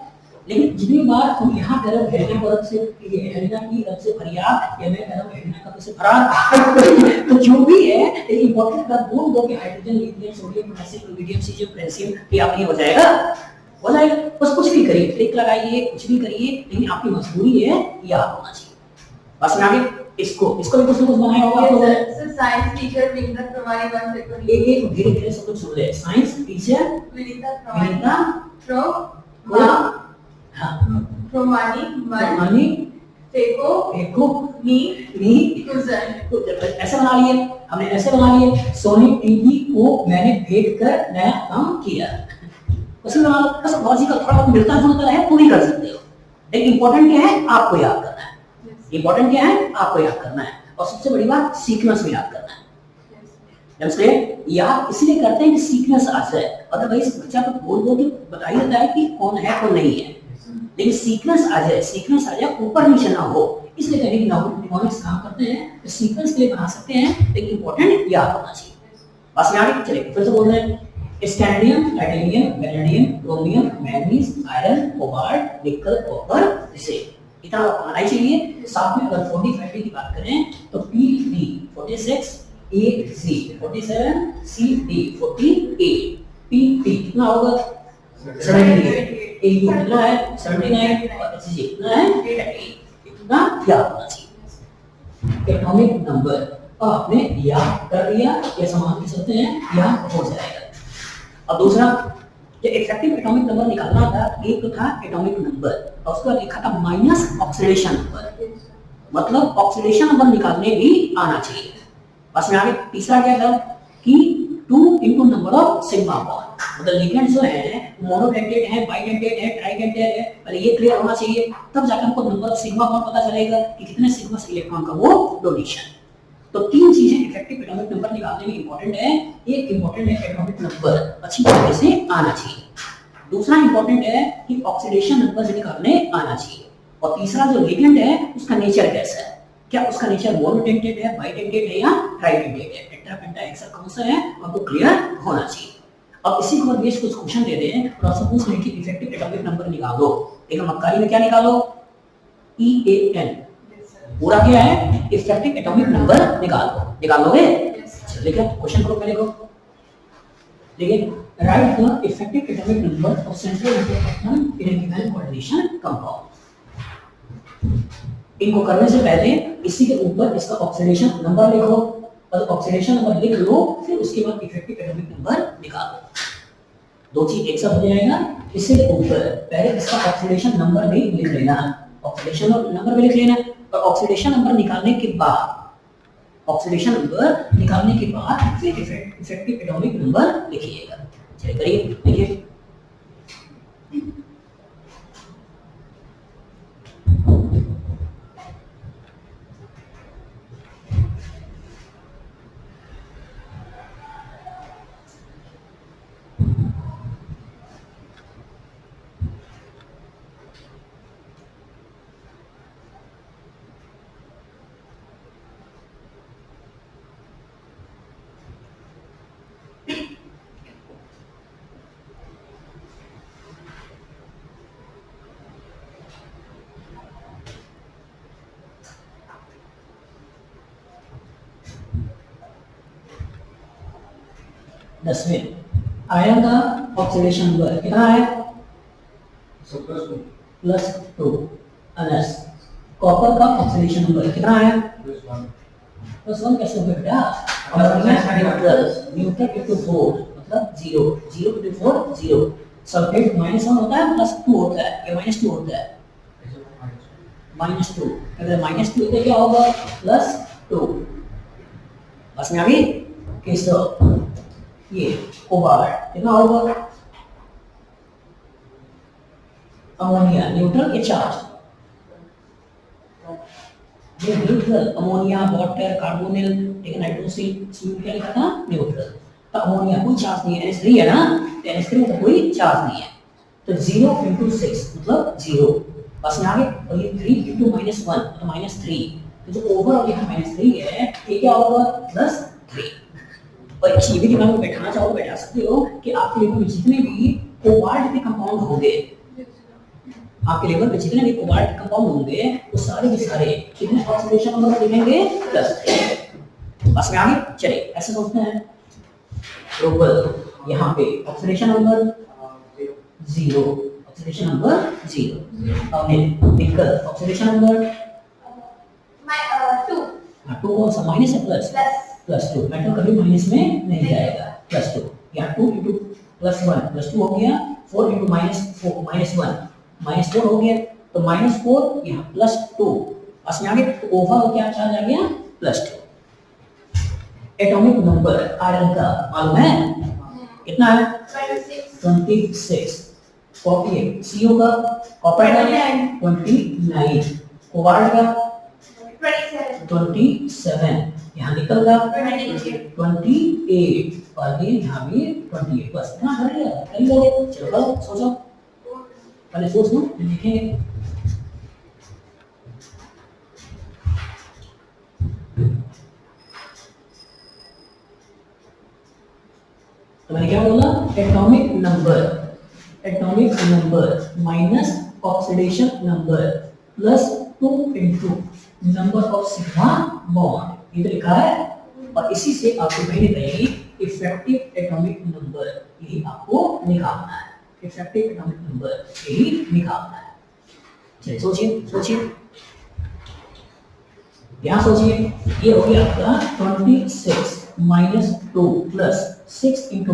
लेकिन जितनी बार हम यहाँ कह रहे हैं हेलिना से, ये हेलिना की रब से फरियाद, या मैं कह रहा हूँ हेलिना का से फरार, तो जो भी है इंपॉर्टेंट का बोल दो कि hydrogen, lithium, sodium, potassium, rubidium, caesium, francium, ये आपके हो जाएगा। हो जाएगा। बस कुछ भी करिए, क्लिक लगाइए, कुछ भी करिए, लेकिन आपकी मजबूरी है याद होना चाहिए। बस में आगे इसको भी कुछ ना कुछ बनाया होगा आपको। Sir science teacher Vinita Pramani 1 second. एक धीरे धीरे सब कुछ सुन ले। साइंस टीचर विनीता प्रमाणी विनीता प्रमाणी मानी फेको एको नी नी कुजन। ऐसे बना लिए हमने, ऐसे बना लिए। सोनी टीवी को मैंने देख कर नया काम किया, उसी बना लो। बस लॉजिकल थोड़ा बहुत मिलता जुलता है, पूरी कर सकते हो। लेकिन इंपॉर्टेंट क्या है? आपको याद करना है। इंपॉर्टेंट क्या है? आपको याद करना है। और सबसे बड़ी बात, सीक्वेंस में याद करना है। याद इसलिए करते हैं कि सीक्वेंस आ जाए। अदरवाइज बच्चा को बोल दो कि बता ही देता है कि कौन है कौन नहीं है, लेकिन सीक्वेंस आ जाए, सीक्वेंस आ जाए, ऊपर नीचे ना हो। इसलिए कभी निमोनिक्स काम करते हैं तो सीक्वेंस के लिए बना सकते हैं, लेकिन इंपॉर्टेंट याद होना चाहिए। बस याद चलिए फिर से बोल रहे हैं। Scandium, titanium, vanadium, chromium, manganese, iron, cobalt, nickel, copper, zinc, इतना आना ही चाहिए। साथ में अगर 45 की बात करें तो Pd 46, Ag 47, Cd 48, Pp कितना होगा? 78, Ag कितना है? 79 और Hg कितना है? 38। इतना याद होना चाहिए। एटॉमिक नंबर आपने याद कर लिया, ये समान के चलते हैं, याद हो जाएगा। अब दूसरा, जो इफेक्टिव एटॉमिक नंबर निकालना था, एक तो था एटॉमिक नंबर और उसका लिखा था माइनस ऑक्सीडेशन नंबर, मतलब ऑक्सीडेशन नंबर निकालने भी आना चाहिए। बस में आगे तीसरा क्या था कि 2 into number of sigma bond, मतलब लिगेंड जो है मोनोडेंटेट है, बाइडेंटेट है, ट्राइडेंटेट है, पहले ये क्लियर होना चाहिए, तब जाकर हमको नंबर ऑफ सिग्मा बॉन्ड पता चलेगा कि कितने सिग्मा इलेक्ट्रॉन का वो डोनेशन। तो तीन चीजें इफेक्टिव एटॉमिक नंबर निकालने में इंपॉर्टेंट है। एक इंपॉर्टेंट है एटॉमिक नंबर अच्छी तरीके से आना चाहिए, दूसरा इंपॉर्टेंट है कि ऑक्सीडेशन नंबर निकालने आना चाहिए, और तीसरा जो लिगेंड है उसका नेचर कैसा है, क्या उसका नेचर मोनोडेंटेट है, बाइडेंटेट है या ट्राइडेंटेट है, टेट्रा पेंटा हेक्सा कौन सा है, हमको क्लियर होना चाहिए। अब इसी को बेस कुछ क्वेश्चन दे दें और आपसे पूछ लें कि इफेक्टिव एटॉमिक नंबर निकालो। एक मक्कारी में क्या निकालो? EAN, पूरा क्या है? इफेक्टिव एटॉमिक नंबर निकालोगे? चलिए क्या क्वेश्चन को मेरे को लेकिन right the effective atomic number of central atom in A given coordination compound. इनको करने से पहले इसी के ऊपर इसका ऑक्सीडेशन नंबर लिखो, और ऑक्सीडेशन नंबर लिख लो, फिर उसके बाद इफेक्टिव एटॉमिक नंबर निकालो। दो चीज एक साथ हो जाएगा। इससे ऊपर पहले इसका ऑक्सीडेशन नंबर भी लिख लेना, ऑक्सीडेशन नंबर भी लिख लेना, और ऑक्सीडेशन नंबर निकालने के बाद फिर इफेक्टिव एटॉमिक नंबर लिखिएगा। चलिए करिए, देखिए 10वें आयरन का ऑक्सीडेशन नंबर कितना है? सब प्लस टू +2 अनस कॉपर का ऑक्सीडेशन नंबर कितना है? +1 कैसे हो गया बेटा? न्यूट्रल इनटू 4 मतलब 0 0 इनटू 4 0 सल्फेट -1 होता है +2 होता है ये -2 होता है -2 अगर -2 तो क्या होगा +2 बस में आ गई केसर ये कोबाल्ट कितना होगा? अमोनिया न्यूट्रल या चार्ज? ये न्यूट्रल अमोनिया वाटर कार्बोनिल ठीक है नाइट्रोसिन इसमें क्या लिखा था न्यूट्रल तो अमोनिया कोई चार्ज नहीं है NH3 है ना NH3 में तो कोई चार्ज नहीं है तो 0 × 6 मतलब 0 बस में आगे और ये 3 × -1 तो -3 तो जो ओवरऑल यहाँ -3 है ये क्या होगा +3 और ये भी दिमाग में बैठाना चाहो तो बैठा सकते हो कि आपके लेवल में जितने भी कोबाल्ट के कंपाउंड होंगे आपके लेवल पे जितने भी कोबाल्ट कंपाउंड होंगे वो सारे के सारे कितने ऑक्सीडेशन नंबर लिखेंगे +3 बस में आगे चलिए ऐसे सोचते हैं प्रोपल यहाँ पे ऑक्सीडेशन नंबर 0 ऑक्सीडेशन नंबर 0 और निकल ऑक्सीडेशन नंबर 2 2 कौन सा माइनस है +2 मेटल कभी माइनस में नहीं जाएगा +2 यहाँ 2 × +1 +2 हो गया 4 × -1 -4 हो गया तो -4 यहाँ +2 बस में आगे तो ओवरऑल क्या चार्ज आ गया +2 एटॉमिक नंबर आयरन का मालूम है कितना है 26 कॉपर CO का कॉपर का 29 कोबाल्ट का 27 यहाँ निकल का 28 और ये यहाँ भी 28 बस इतना कर लिया कर लोगे चलो सोचो पहले सोच लो लिखेंगे तो मैंने क्या बोला atomic number minus oxidation number +2 × number of sigma bond ये तो लिखा है और इसी से आपको कहीं ना कहीं इफेक्टिव एटॉमिक नंबर यही आपको निकालना है इफेक्टिव एटॉमिक नंबर यही निकालना है चलिए सोचिए यहाँ सोचिए ये हो गया आपका 26 -2 + 6 ×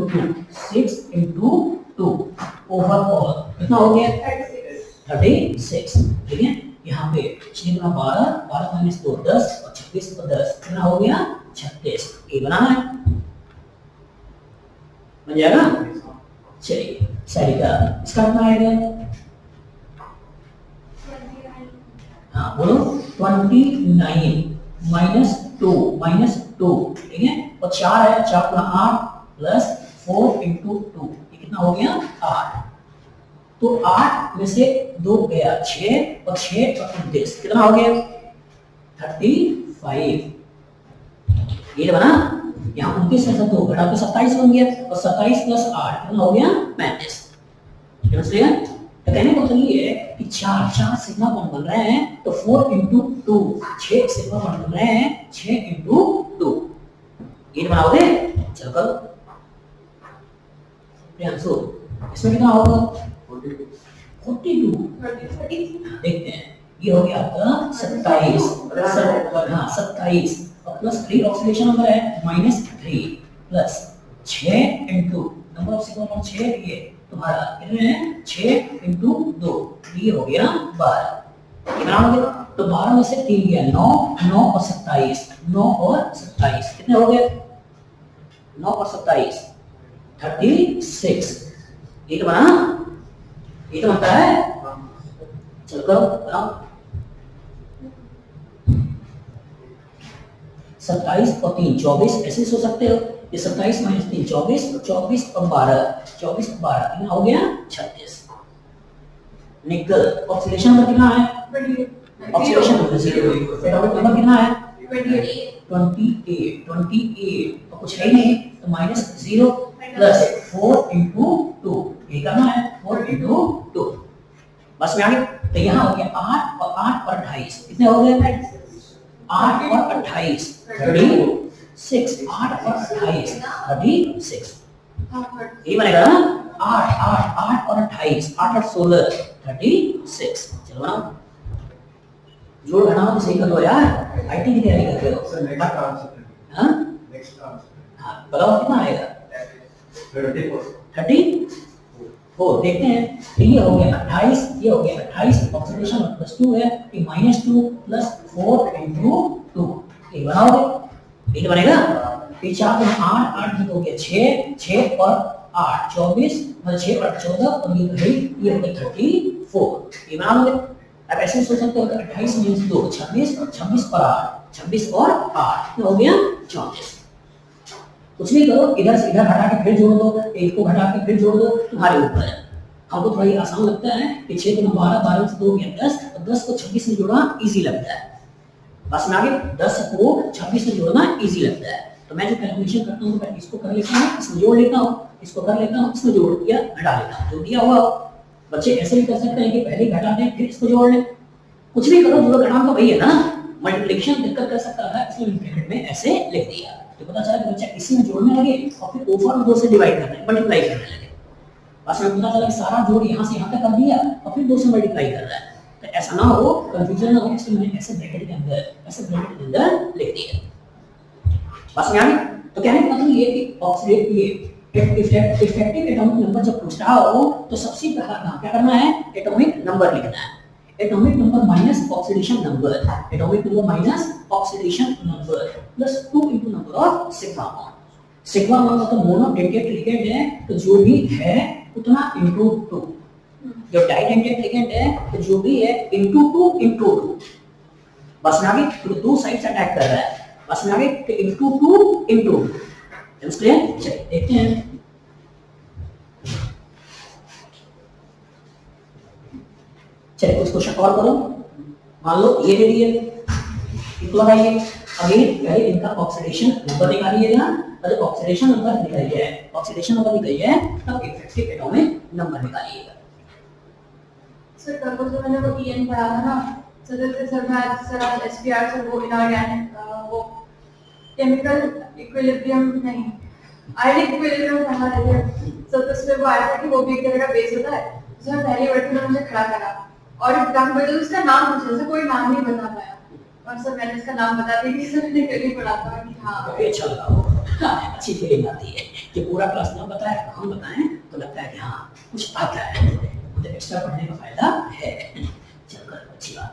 2 ओवरऑल कितना हो गया 36 ठीक है यहाँ पे 6 × 12 12 - 2 10 और 26 और 10 कितना हो गया 36 ये बनाना है बन जाएगा चलिए सारी का इसका कितना आएगा हाँ बोलो 29 -2 ठीक है और 4 है 4 × 8 + 4 × 2 ये कितना हो गया 8 तो 8 में से 2 गया 6 और 6 और 29 कितना हो गया 35 ये बना यहाँ 29 में से 2 घटा तो 27 बन गया और 27 + 8 कितना हो गया 35 समझ लिया तो कहने को मतलब ये है कि 4 सिग्मा बॉन्ड बन रहे हैं तो 4 × 2 6 सिग्मा बॉन्ड बन रहे हैं 6 × 2 ये बनाओगे चलो करो प्रियांशु इसमें कितना होगा 42 देखते हैं ये हो गया आपका 27 हाँ 27 और +3 ऑक्सीडेशन नंबर है -3 + 6 × नंबर ऑफ सिग्मा बॉन्ड 6 ये तुम्हारा कितने हैं 6 × 2 ये हो गया 12 ये बनाओगे तो 12 में से 3 गया 9 और 27 9 और 27 कितने हो गए 9 और 27 36 ये तो बना ये तो बनता है चलो करो बनाओ 27 और 3 24 ऐसे सोच सकते हो ये 27 - 3 24 और 24 और 12 कितना हो गया 36 निकल ऑक्सीडेशन नंबर कितना है ऑक्सीडेशन नंबर 0 एटॉमिक नंबर कितना है 28 और कुछ है नहीं तो -0 + 4 × 2 ये करना है 4 × 2 बस में आगे तो यहाँ हो गया 8 और 28 कितने हो गए 8 और 28 36 8 और 28 36 यही बनेगा ना, 8 और 28, 8 और 16 36। चलो बनाओ, जोड़ घटाओ तो सही कर लो यार, आईटी की तैयारी कर रहे हो। सर नेक्स्ट आंसर, हाँ नेक्स्ट आंसर हाँ बताओ कितना आएगा। 34 देखते हैं। ये हो गया 28, ये हो गया 28, ऑक्सीडेशन प्लस 2 है, ये -2 प्लस 4 into 2, ये बनाओगे, ये बनेगा। ये 4 में 8, 8 हो गया 6, 6 और 8 24, मतलब 6 और 14 और ये है, ये हो गया 34, ये बना लोगे। अब ऐसे सोच सकते हो कि 28 minus 2 26, 26 और 8, 26 और 8 हो गया 34। कुछ नहीं करो, इधर से इधर हटा के फिर जोड़ दो, एक को हटा के फिर जोड़ दो, तुम्हारे ऊपर है। हमको थोड़ा ये आसान लगता है कि 6 को 12, 12 से 2 गया 10, और 10 को 26 में जोड़ना इजी लगता है। बस में आगे 10 को 26 में जोड़ना इजी लगता है। तो मैं जो कैलकुलेशन करता हूँ, मैं इसको कर लेता हूँ, इसमें जोड़ लेता हूँ, इसको कर लेता हूँ, इसमें जोड़ दिया, घटा लेता हूँ, जो दिया हुआ हो। बच्चे ऐसे भी कर सकते हैं कि पहले घटा दें फिर इसको जोड़ लें, कुछ भी करो, जोड़ घटाना तो वही है ना। मल्टीप्लिकेशन दिक्कत कर सकता था, इसलिए ब्रैकेट में ऐसे लिख दिया, तो पता चला कि बच्चा इसी में जोड़ने लगे और फिर ओवर 2 से डिवाइड करने, मल्टीप्लाई करने लगे। बस में पता चला कि सारा जोड़ यहाँ से यहाँ तक कर दिया और फिर 2 से मल्टीप्लाई कर रहा है। तो ऐसा ना हो, कंफ्यूजन ना हो, इसलिए मैंने ऐसे ब्रैकेट के अंदर लिख दिया। बस में आ गया। तो कहने का मतलब ये कि ऑक्सीडेट ये इफेक्टिव एटॉमिक नंबर जब पूछ रहा हो तो सबसे पहला क्या करना है, एटॉमिक नंबर लिखना है। Atomic number minus oxidation number, atomic number minus oxidation number plus 2 into number of sigma bond. Sigma bond मतलब मोनोडेंटेट लिगेंड है तो जो भी है उतना into 2, जो डाइडेंटेट लिगेंड है तो जो भी है into 2 into 2। बस में आगे तो 2 साइड से अटैक कर रहा है, बस में आगे तो into 2 into 2। क्लियर? चलिए देखते हैं। चलिए उसको शॉर्ट करो। मान लो ये दे दिए, इक्वल लगाइए। अगेन पहले इनका ऑक्सीडेशन नंबर निकालिएगा, और जब ऑक्सीडेशन नंबर निकल जाए, ऑक्सीडेशन नंबर निकल जाए तब इफेक्टिव एटॉमिक नंबर निकालिएगा। सर कल को जो मैंने वो EN पढ़ा था ना, सर आज SPR से वो इनऑर्गेनिक वो केमिकल इक्विलिब्रियम नहीं, आयनिक इक्विलिब्रियम पढ़ा रहे थे। सर उसमें वो आया था कि वो भी एक तरह का बेस होता है। सर पहली बार में मुझे खड़ा करा और डॉक्टर उसका नाम पूछा, सर कोई नाम नहीं बता पाया, और सर मैंने इसका नाम बता दिया कि सर मैंने कल पढ़ा था कि हाँ काफी अच्छा लगा, अच्छी फीलिंग आती है कि पूरा क्लास ना बताए हम बताएं तो लगता है कि हाँ कुछ आता है, तो एक्स्ट्रा पढ़ने का फायदा है। चलकर अच्छी बात है।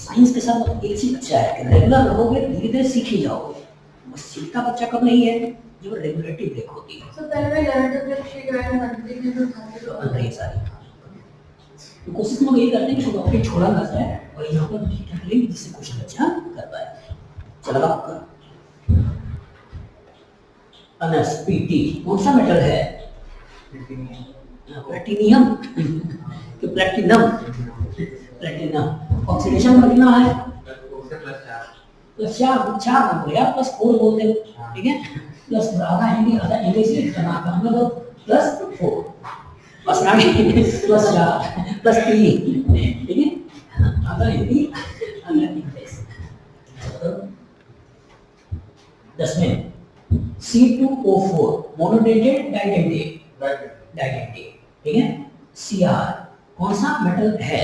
साइंस के साथ एक चीज अच्छा है कि रेगुलर रहोगे धीरे धीरे सीख ही जाओगे। बस सीखता बच्चा कब नहीं है जब रेगुलरिटी ब्रेक होती है। सर पहले मैं 11th ट्वेल्थ के बारे में पढ़ती थी तो तो अंदर ये सारी तो कोशिश में यही करते हैं कि टॉपिक छोड़ा ना जाए और यहाँ पर ठीक लेंगे जिससे क्वेश्चन बच्चा कर पाए। चलो आपका NSPT कौन सा मेटल है? प्लेटिनियम कि प्लेटिनम? प्लेटिनम। ऑक्सीडेशन नंबर कितना है? प्लस 4 नंबर यार, प्लस 4 बोलते हो, ठीक है? प्लस आधा हिंदी आधा इंग्लिश इतना आता हम लोग प्लस 4 बस ना प्लस 4 प्लस 3, ठीक है? आधा हिंदी आधा इंग्लिश। 10 में C2O4 मोनोडेंटेट डाइडेंटेट, ठीक है? Cr कौन सा मेटल है?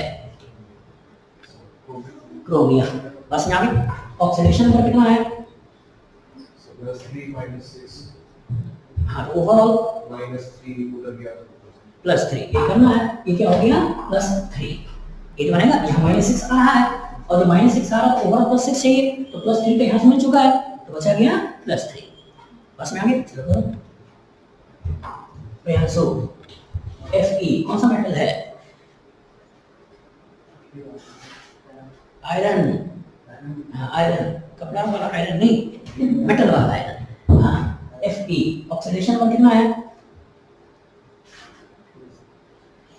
क्रोमियम। बस यहाँ पे ऑक्सीडेशन नंबर कितना है? हाँ ओवरऑल +3 ये करना है। ये क्या हो गया? +3 ये बनेगा। यहाँ -6 आ रहा है और जब -6 आ रहा है तो ओवरऑल +6 चाहिए, तो +3 तो यहाँ से मिल चुका है तो बचा गया +3। बस में आगे चलो। Fe कौन सा मेटल है? आयरन। हाँ आयरन, कपड़ा वाला आयरन नहीं, मेटल वाला आयरन। हाँ Fe ऑक्सीडेशन नंबर कितना है?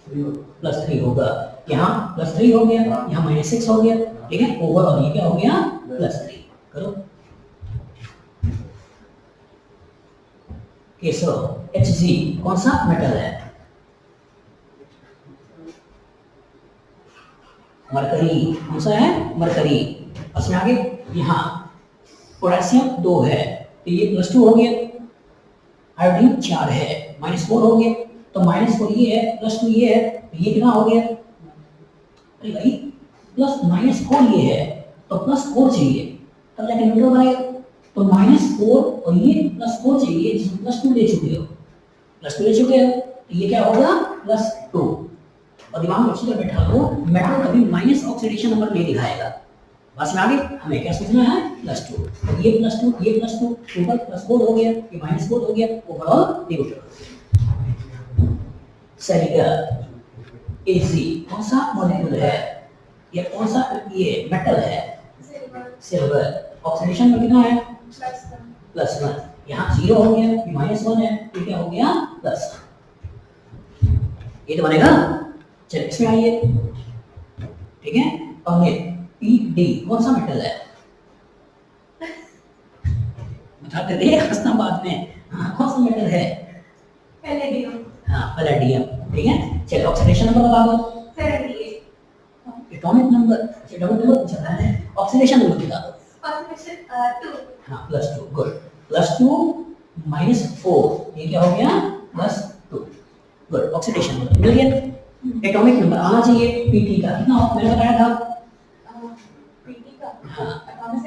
+3 होगा। यहाँ +3 हो गया, यहाँ -6 हो गया, ठीक है? ओवरऑल ये क्या हो गया? +3 करो। केसर Hg कौन सा मेटल है? मरकरी कौन सा है? मरकरी। उसमें आगे यहाँ पोटेशियम 2 है तो ये +2 हो गया। आयोडीन 4 है -4 हो गया। तो -4 ये है, +2 ये है, तो ये कितना हो गया? अरे भाई +-4 ये है तो +4 चाहिए तब जाके न्यूट्रल बनेगा। तो -4 और ये +4 चाहिए जिसमें +2 ले चुके हो, तो ये क्या होगा? +2। और दिमाग में अच्छी तरह बैठा लो, मेटल कभी माइनस ऑक्सीडेशन नंबर नहीं दिखाएगा। बस में आगे हमें क्या सोचना है? +2। तो ये +2 ये +2 ऊपर +4 हो गया, ये -4 हो गया, ओवरऑल न्यूट्रल। सिलिकॉन Ag कौन सा मॉलिक्यूल है? ये कौन सा? ये मेटल है सिल्वर। ऑक्सीडेशन में कितना है? +1। यहाँ 0 हो गया, ये -1 है, ये क्या हो गया? +1। ये तो बनेगा। चलिए इसमें आइए, ठीक है। और ये Pd कौन सा मेटल है? बताते रहिए, हंसना बाद में। हाँ, कौन सा मेटल है? पैलेडियम। हाँ, पैलेडियम, ठीक है। चलिए ऑक्सीडेशन नंबर बता दो। 78। एटॉमिक नंबर, एटॉमिक नंबर पूछा था ना, ऑक्सीडेशन नंबर बता दो। ऑक्सीडेशन 2। हाँ, +2, गुड। +2 -4 ये क्या हो गया? +2, गुड। ऑक्सीडेशन नंबर मिल गया। एटॉमिक नंबर आना चाहिए Pt का, कितना मैंने बताया था? पीटी का हाँ, एटॉमिक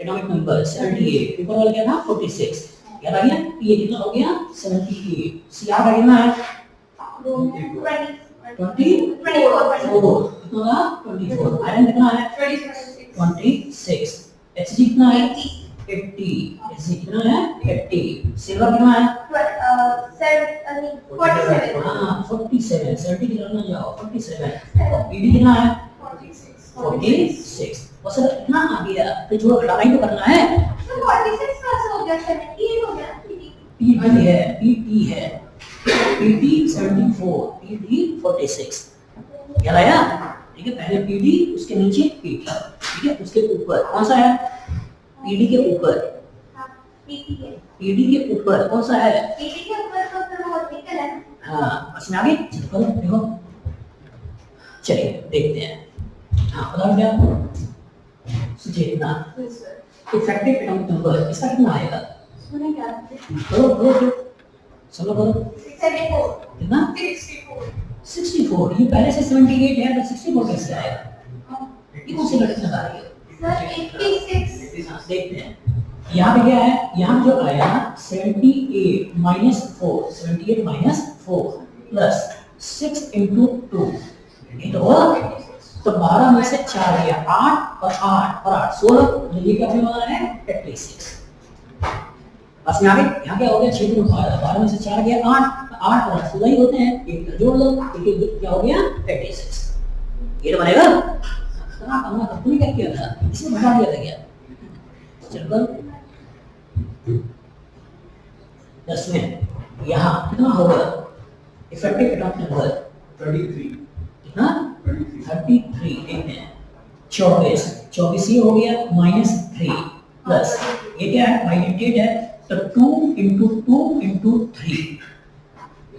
एटॉमिक नंबर 78, ऊपर वाला क्या था? 46, याद आ गया? ये कितना हो गया? 78। Cr का कितना है? 24, कितना? 24। आयरन कितना है? 26। Hg कितना है? 80। Hg कितना है? 80। सिल्वर कितना है? 47। हाँ, 47। 70 की तरफ ना जाओ, 47। Pd कितना है? 46। और सर इतना आ गया तो जो घटाना ही तो करना है। तो 46 कैसे हो गया? 78 हो गया पीटी। Pt है, Pt है, Pt 74, Pd 46। याद आया? ठीक है, पहले Pd उसके नीचे Pt, ठीक है। उसके ऊपर कौन सा है? Pd के ऊपर, हां पीटी है। Pd के ऊपर कौन सा है? पीटी के ऊपर तो फिर वो निकल है। हाँ, बस में आगे चलो देखो। चलिए देखते हैं। हाँ, बताओ क्या? सोचिए कितना इफेक्टिव एटॉमिक नंबर इसका कितना आएगा? सुने क्या? करो चलो करो। 74। कितना? 64। 64। ये पहले से 78 है तो 64 कैसे आएगा? ये कौन सी लड़की लगा रही है? सर 86। हाँ, देखते हैं। यहाँ पे क्या है? यहाँ जो आया 78 -4, 78 -4 प्लस 6 × 2, ये तो हुआ। तो 12 में से 4 गया, 8 और 8 और 8 16। तो ये क्या होने वाला है? 86। बस में आगे यहाँ क्या हो गया? 6 × 12, 12 में से 4 गया, 8 और 16 ही होते हैं, एक जोड़ लो, एक क्या हो गया? 86। ये तो बनेगा। इतना करना था, तूने क्या किया था? इसे घटा दिया था क्या? चलो 10 में यहाँ कितना होगा? Effective atomic number 33। कितना? 33। देखते हैं। 24 ये हो गया -3 प्लस ये क्या है? -8 है तो 2 × 2 × 3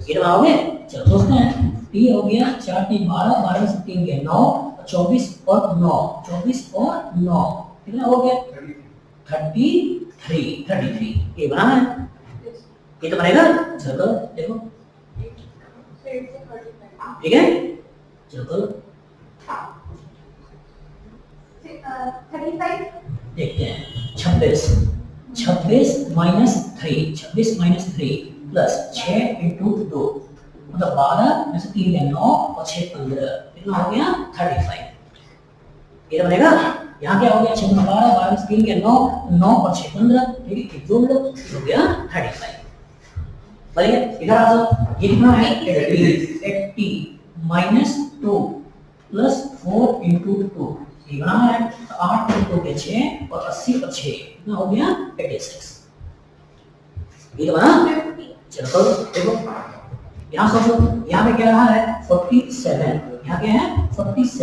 ये बनाओगे। चलो दोस्तों हैं, ये हो गया 4 3 12, 12 में से 3 गया 9, 24 और 9, 24 और 9 कितना हो गया? 33। ये बना है, ये तो बनेगा। चलो देखो, ठीक है। चलो 35। देखते हैं। 26 -3 प्लस 6 × 2 मतलब 12 में से 3 गया 9 और 6 15 कितना हो गया? 35। ये बनेगा। यहाँ क्या हो गया? 6 × 12, 12 में से 3 गया 9, 9 और 6 15, ठीक है, जोड़ लो, हो गया 35। बढ़िया, इधर आ जाओ। ये कितना है? 80 -2 प्लस 4 × 2 ये बना है। 8 × 2 के 6 और 80 और 6 कितना हो गया? 86। ये तो बना। चलो देखो, यहाँ सोचो, यहाँ पे क्या रहा है? 47। यहाँ क्या है? 47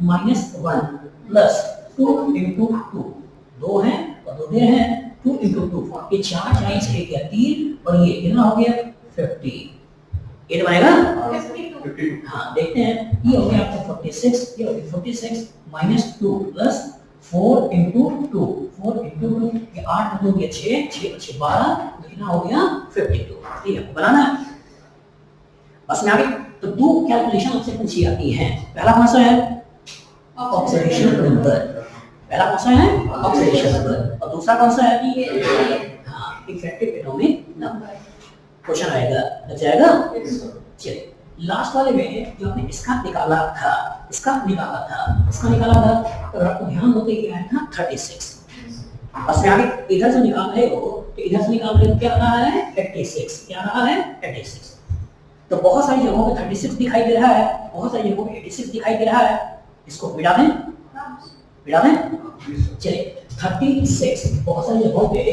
-1 प्लस 2 × 2 2 है और 2 देर है, 2 × 2 ये 4 4 6 गया 3 और ये कितना हो गया? 50। ये तो बनेगा। 52। हाँ देखते हैं, ये हो गया आपका 46, ये हो गया 46 माइनस 2 प्लस 4 इंटू 2, 4 इंटू 2, ये 8 हो गया 6, 6 अच्छे 12, कितना हो गया 52। ठीक है, बनाना है बस में आगे। तो दो कैलकुलेशन आपसे पूछी जाती है। पहला कौन सा है? Oxidation number. पहला कौन सा है? Oxidation number. और दूसरा कौन सा है? हाँ, इफेक्टिव एटॉमिक नंबर। क्वेश्चन आएगा, लग जाएगा? चलिए, लास्ट वाले में जो आपने इसका निकाला था, इसका निकाला था, तो आपको ध्यान हो कि ये आया था 36। बस में आगे इधर से निकाल रहे हो, तो इधर से निकाल रहे हो, क्या रहा है? 86। क्या रहा है? 86। तो बहुत सारी जगहों पे 36 दिखाई दे रहा है, बहुत सारी जगहों पे 86 दिखाई दे रहा है। इसको मिटा दें, मिटा दें। चलिए 36, बहुत सारी जगहों पे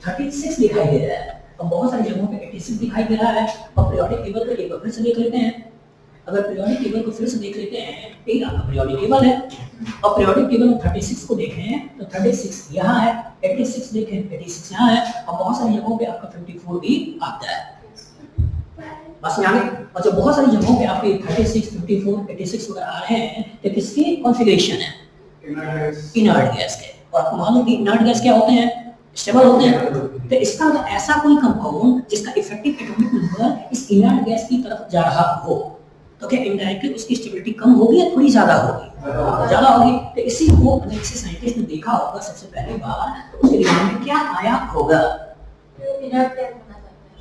36 दिखाई दे रहा है और बहुत सारी जगहों पे 86 दिखाई दे रहा है। और पीरियोडिक टेबल को एक बार फिर से देख लेते हैं। अगर पीरियोडिक टेबल को फिर से देख लेते हैं, तो ये आपका पीरियोडिक टेबल है और पीरियोडिक टेबल में 36 को देखें तो 36 यहाँ है, 86 देखें 86 यहाँ है और बहुत सारी जगहों पे आपका 54 भी आता है। बस में आगे। और जब बहुत सारी जगहों पे आपके 36, 54, 86 वगैरह आ रहे हैं, तो किसके कॉन्फ़िगरेशन है? इनर्ट गैस के। और आपको मालूम है कि इनर्ट गैस क्या होते हैं? स्टेबल होते हैं। तो इसका अगर ऐसा कोई कंपाउंड जिसका इफेक्टिव एटॉमिक नंबर इस इनर्ट गैस की तरफ जा रहा हो, तो क्या इनडायरेक्टली उसकी स्टेबिलिटी कम होगी या थोड़ी ज्यादा होगी? ज्यादा होगी। तो इसी को अगर किसी साइंटिस्ट ने देखा होगा सबसे पहली बार, तो उसके दिमाग में क्या आया होगा?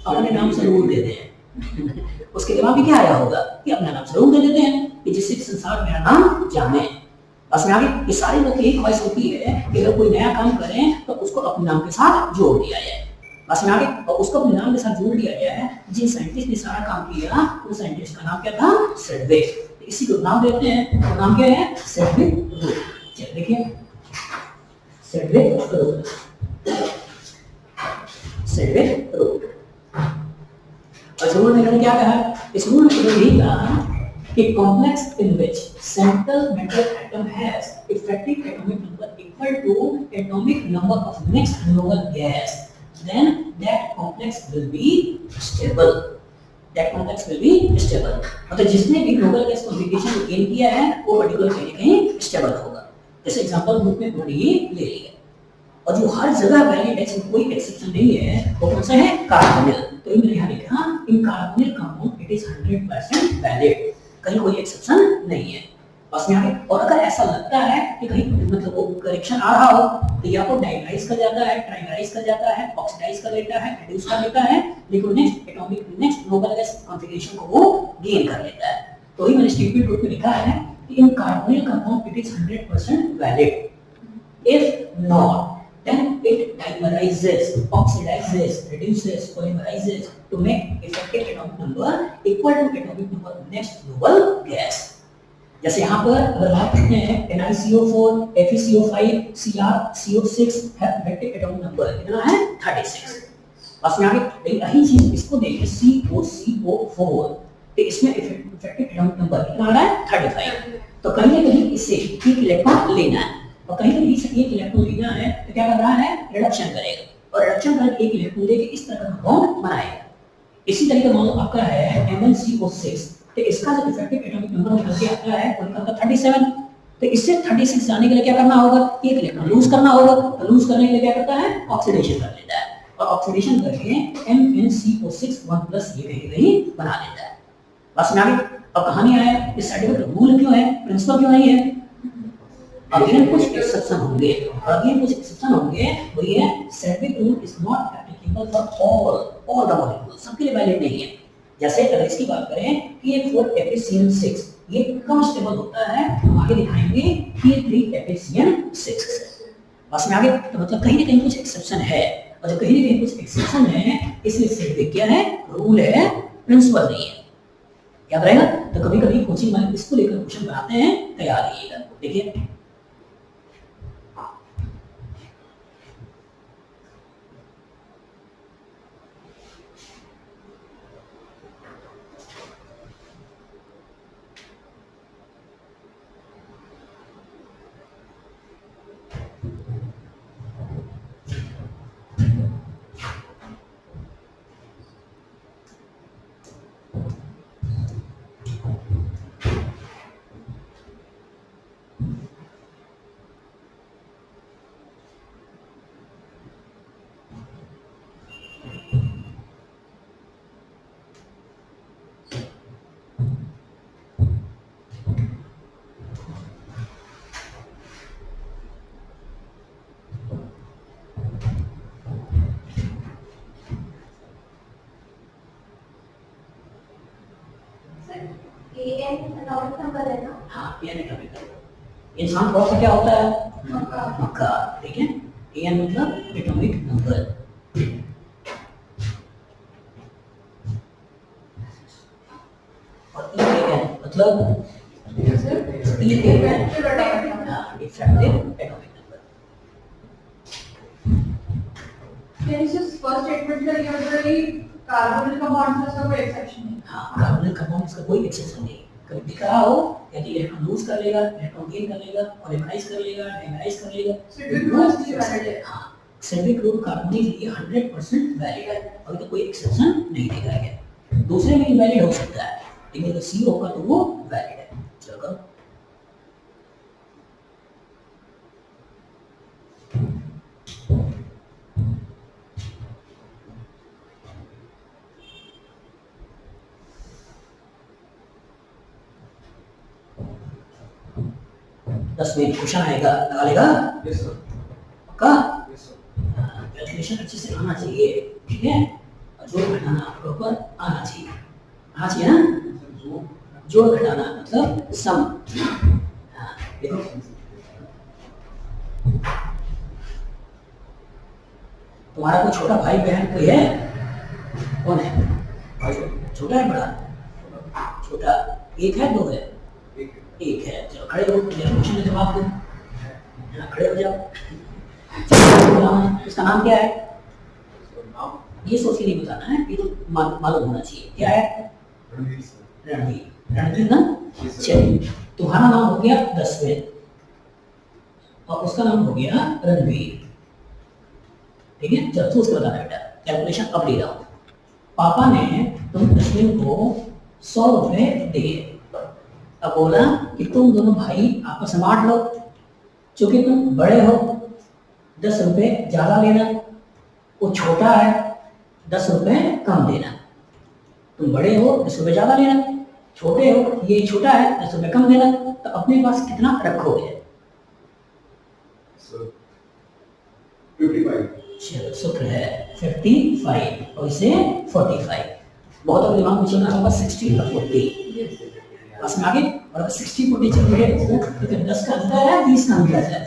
अपने नाम से रूल दे दें। उसके दिमाग में क्या आया होगा कि अपना नाम जरूर दे देते हैं कि जिससे संसार मेरा नाम जाने। बस में आगे ये सारे लोग की एक ख्वाहिश होती है कि अगर कोई नया काम करें तो उसको अपने नाम के साथ जोड़ दिया जाए। बस में आगे, और उसको अपने नाम के साथ जोड़ दिया जाए। जिन साइंटिस्ट ने सारा काम किया उन साइंटिस्ट का नाम क्या था? सेडविक। इसी को नाम देते हैं, तो नाम क्या है? Sidgwick rule. चलिए देखिए, सेडविक रूल, सेडविक रूल। और रूल में क्या कहा? इस रूल में यही कहा कि complex in which central metal atom has effective atomic number equal to atomic number of next noble gas, then that complex will be stable. That complex will be stable. मतलब जिसने भी नोबल गैस कॉन्फ़िगरेशन गेन किया है वो particular कहीं कहीं stable होगा। जैसे एग्जांपल ग्रुप में उन्होंने ये ले लिया। और जो हर जगह वैलिड है, इसमें कोई एक्सेप्शन नहीं है, वो कौन सा है? कार्बोनिल। तो ये मैंने यहाँ लिखा, इन carbonyl compound it is 100% valid, कहीं कोई एक्सेप्शन नहीं है। बस में आगे। और अगर ऐसा लगता है कि कहीं मतलब वो करेक्शन आ रहा हो, तो या तो डाइनाइज कर जाता है, ट्राइनाइज कर जाता है, ऑक्सीडाइज कर लेता है, रिड्यूस कर लेता है, लेकिन next atomic next noble gas configuration को वो गेन कर लेता है। तो ही मैंने स्टेटमेंट रूप में लिखा है कि इन carbonyl compound it is 100% valid. If not, then it dimerizes, oxidizes, reduces, polymerizes to make effective atomic number equal to atomic number of next noble gas. जैसे यहाँ पर अगर बात करते हैं NiCO4, FeCO5, Cr, CO6 है effective atomic number कितना है? 36। बस में आगे यही चीज इसको देखिए COCO4, तो इसमें effective atomic number कितना आ रहा है? 35। तो कहीं ना कहीं इससे एक इलेक्ट्रॉन लेना है और कहीं कहीं से एक इलेक्ट्रॉन लेना है, तो क्या कर रहा है? रिडक्शन करेगा और रिडक्शन करके एक इलेक्ट्रॉन लेके इस तरह का बॉन्ड बनाएगा। इसी तरीके मान लो आपका है MnCO6, तो इसका जो इफेक्टिव एटॉमिक नंबर निकल के आता है वो निकलता 37। तो इससे 36 जाने के लिए क्या करना होगा? एक इलेक्ट्रॉन लूज करना होगा। तो लूज करने के लिए क्या करता है? ऑक्सीडेशन कर लेता है और ऑक्सीडेशन करके MnCO6 1+ ये कहीं बना लेता है। बस में आगे। अब कहानी आया इस सर्टिफिकेट रूल क्यों है, प्रिंसिपल क्यों नहीं है? अगेन कुछ एक्सेप्शन होंगे, वो ये Sedgwick rule is not applicable for all the molecules, सबके लिए वैलिड नहीं है। जैसे अगर इसकी बात करें कि ये 4FeCN6 ये कम स्टेबल होता है, हम आगे दिखाएंगे कि ये 3FeCN6। बस में आगे। तो मतलब कहीं ना कहीं कुछ एक्सेप्शन है, और जब कहीं ना कहीं कुछ एक्सेप्शन है इसलिए सेडविक क्या है? रूल है, प्रिंसिपल नहीं है। याद रहेगा। तो कभी कभी कोचिंग वाले इसको लेकर क्वेश्चन बनाते हैं, तैयार रहिएगा। देखिए एन एटॉमिक नंबर है ना? हाँ एन एटॉमिक नंबर। इंसान कौन सा क्या होता है? मक्का। मक्का, ठीक है। एन मतलब एटॉमिक नंबर। और एन मतलब effective atomic number. Can you just first statement का usually carbonyl compounds का कोई exception नहीं। हाँ कार्बोनिल कंपाउंड्स का कोई एक्सेप्शन नहीं। कभी दिख रहा हो यदि इलेक्ट्रॉन लूज कर लेगा, इलेक्ट्रॉन गेन कर लेगा, पॉलीमराइज कर लेगा, डाइमराइज कर लेगा, Citric mostly valid है। हाँ सिट्रिक ग्रुप कार्बोनिल ये 100% वैलिड है। अभी तो कोई एक्सेप्शन नहीं देखा गया। दूसरे में वैलिड हो सकता है लेकिन अगर सी होगा तो वो वैलिड है। चलो 10 मिनट क्वेश्चन आएगा, लगा लेगा? Yes sir. पक्का? Yes sir. कैलकुलेशन अच्छे से आना चाहिए, ठीक है? और जोड़ घटाना प्रॉपर आना चाहिए। आना चाहिए ना? जोड़ घटाना मतलब सम। हाँ, देखो तुम्हारा कोई छोटा भाई बहन कोई है? कौन है? छोटा है बड़ा? छोटा। एक है दो है? एक है। चलो खड़े हो, क्वेश्चन का जवाब दो। हाँ, खड़े हो जाओ। इसका नाम क्या है? ये सोच के नहीं बताना है, ये तो मालूम होना चाहिए। क्या है? रणवीर। रणवीर ना? चलिए तुम्हारा नाम हो गया 10 में और उसका नाम हो गया रणवीर, ठीक है? चलो तो उसके बताना बेटा, कैलकुलेशन अब ले रहा हूँ। पापा ने तुम दशमीन को 100 रुपए दिए। अब बोला कि तुम दोनों भाई आपस में बांट लो, क्योंकि तुम बड़े हो 10 रुपए ज्यादा लेना, वो छोटा है 10 रुपए कम देना। तुम बड़े हो 10 रुपए ज्यादा लेना, छोटे हो ये छोटा है 10 रुपए कम देना। तो अपने पास कितना रखोगे? 55। चलो सूत्र है 55 और इसे 45। बहुत और दिमाग में चलना होगा 60 और 40 बस में आगे। और अगर 60-40 चल रहे हो तो फिर 10 का अंतर है 20 का अंतर है।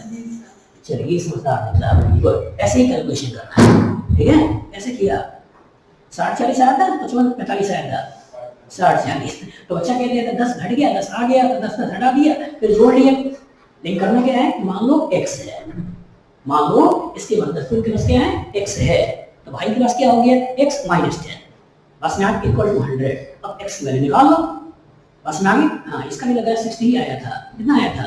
चलिए ये समझदार निकला। गुड, ऐसे ही कैलकुलेशन करना है, ठीक है? ऐसे किया 60-40 आया था, 55-45 आया था, 60-40। तो बच्चा कह दिया था 10 घट गया, 10 आ गया, तो 10 हटा दिया, फिर जोड़ लिया। लेकिन करना क्या है? मान लो x है, मान लो इसके बाद 10 के पास क्या है? x है, तो भाई के पास क्या हो गया? x - 10 बस में आगे इक्वल टू 100। अब x की वैल्यू निकाल लो बस में आगे। हाँ इसका भी लगा 60 ही आया था। कितना आया था?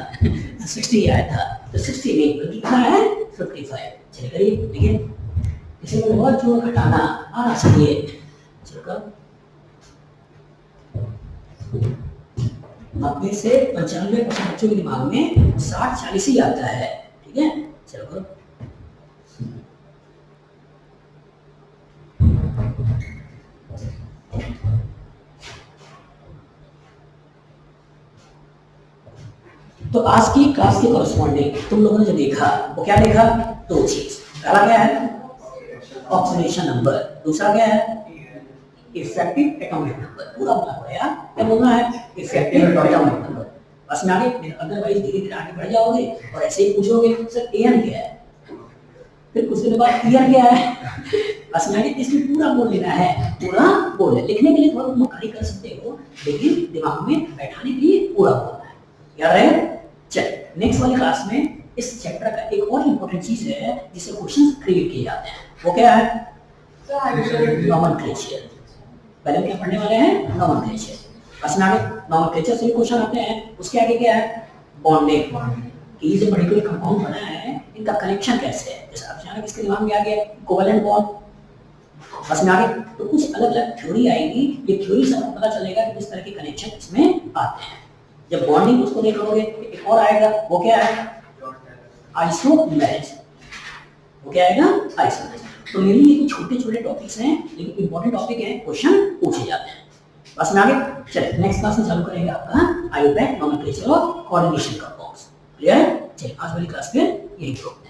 60 ही आया था। तो 60 नहीं बल्कि कितना है? 55। चलिए करिए, देखिए इसे में बहुत जोड़ घटाना आना चाहिए। चलो करो 90 से 95% बच्चों के दिमाग में 60-40 ही आता है, ठीक है? चलो करो तो आज की क्लास के कॉरेस्पॉन्डिंग तुम लोगों ने जो देखा वो क्या देखा? दो चीज। पहला क्या है? Oxidation number. दूसरा क्या है? Effective atomic number. पूरा बोला हुआ यार, क्या बोलना है? Effective atomic number. बस में आगे, अदरवाइज धीरे धीरे आगे बढ़ जाओगे और ऐसे ही पूछोगे सर एन क्या है, फिर कुछ दिन बाद ईयर क्या है। बस में आगे इसमें पूरा बोल लेना है, पूरा बोल है। लिखने के लिए थोड़ा मुक्कारी कर सकते हो लेकिन दिमाग में बैठाने के लिए पूरा बोलना है। याद रहे? चल नेक्स्ट वाली क्लास में इस चैप्टर का एक और इम्पोर्टेंट चीज है जिससे क्वेश्चंस क्रिएट किए जाते हैं। वो क्या है? नोमेनक्लेचर। पहले क्या पढ़ने वाले हैं? नोमेनक्लेचर। बस में आगे नोमेनक्लेचर से क्वेश्चन आते हैं। उसके आगे क्या है? बॉन्डिंग। कि ये जो पर्टिकुलर कंपाउंड बना है इनका कनेक्शन कैसे है। जैसे अचानक इसके दिमाग में आ गया कोवेलेंट बॉन्ड। बस में आगे तो कुछ अलग अलग थ्योरी आएगी, ये थ्योरी से आपको पता चलेगा कि किस तरह के कनेक्शन इसमें आते हैं। जब बॉन्डिंग उसको देख लोगे एक और आएगा, वो क्या है? आइसोमेरिज्म। वो क्या आएगा? आइसोमेरिज्म। तो मेरे लिए छोटे छोटे टॉपिक्स हैं लेकिन इंपॉर्टेंट टॉपिक हैं, क्वेश्चन पूछे जाते हैं। बस में आगे चलिए नेक्स्ट क्लास में चालू करेंगे आपका आयुर्वेद नॉमेनक्लेचर और कोऑर्डिनेशन का बॉक्स। क्लियर है? चलिए आज वाली क्लास में यही प्रोग्राम।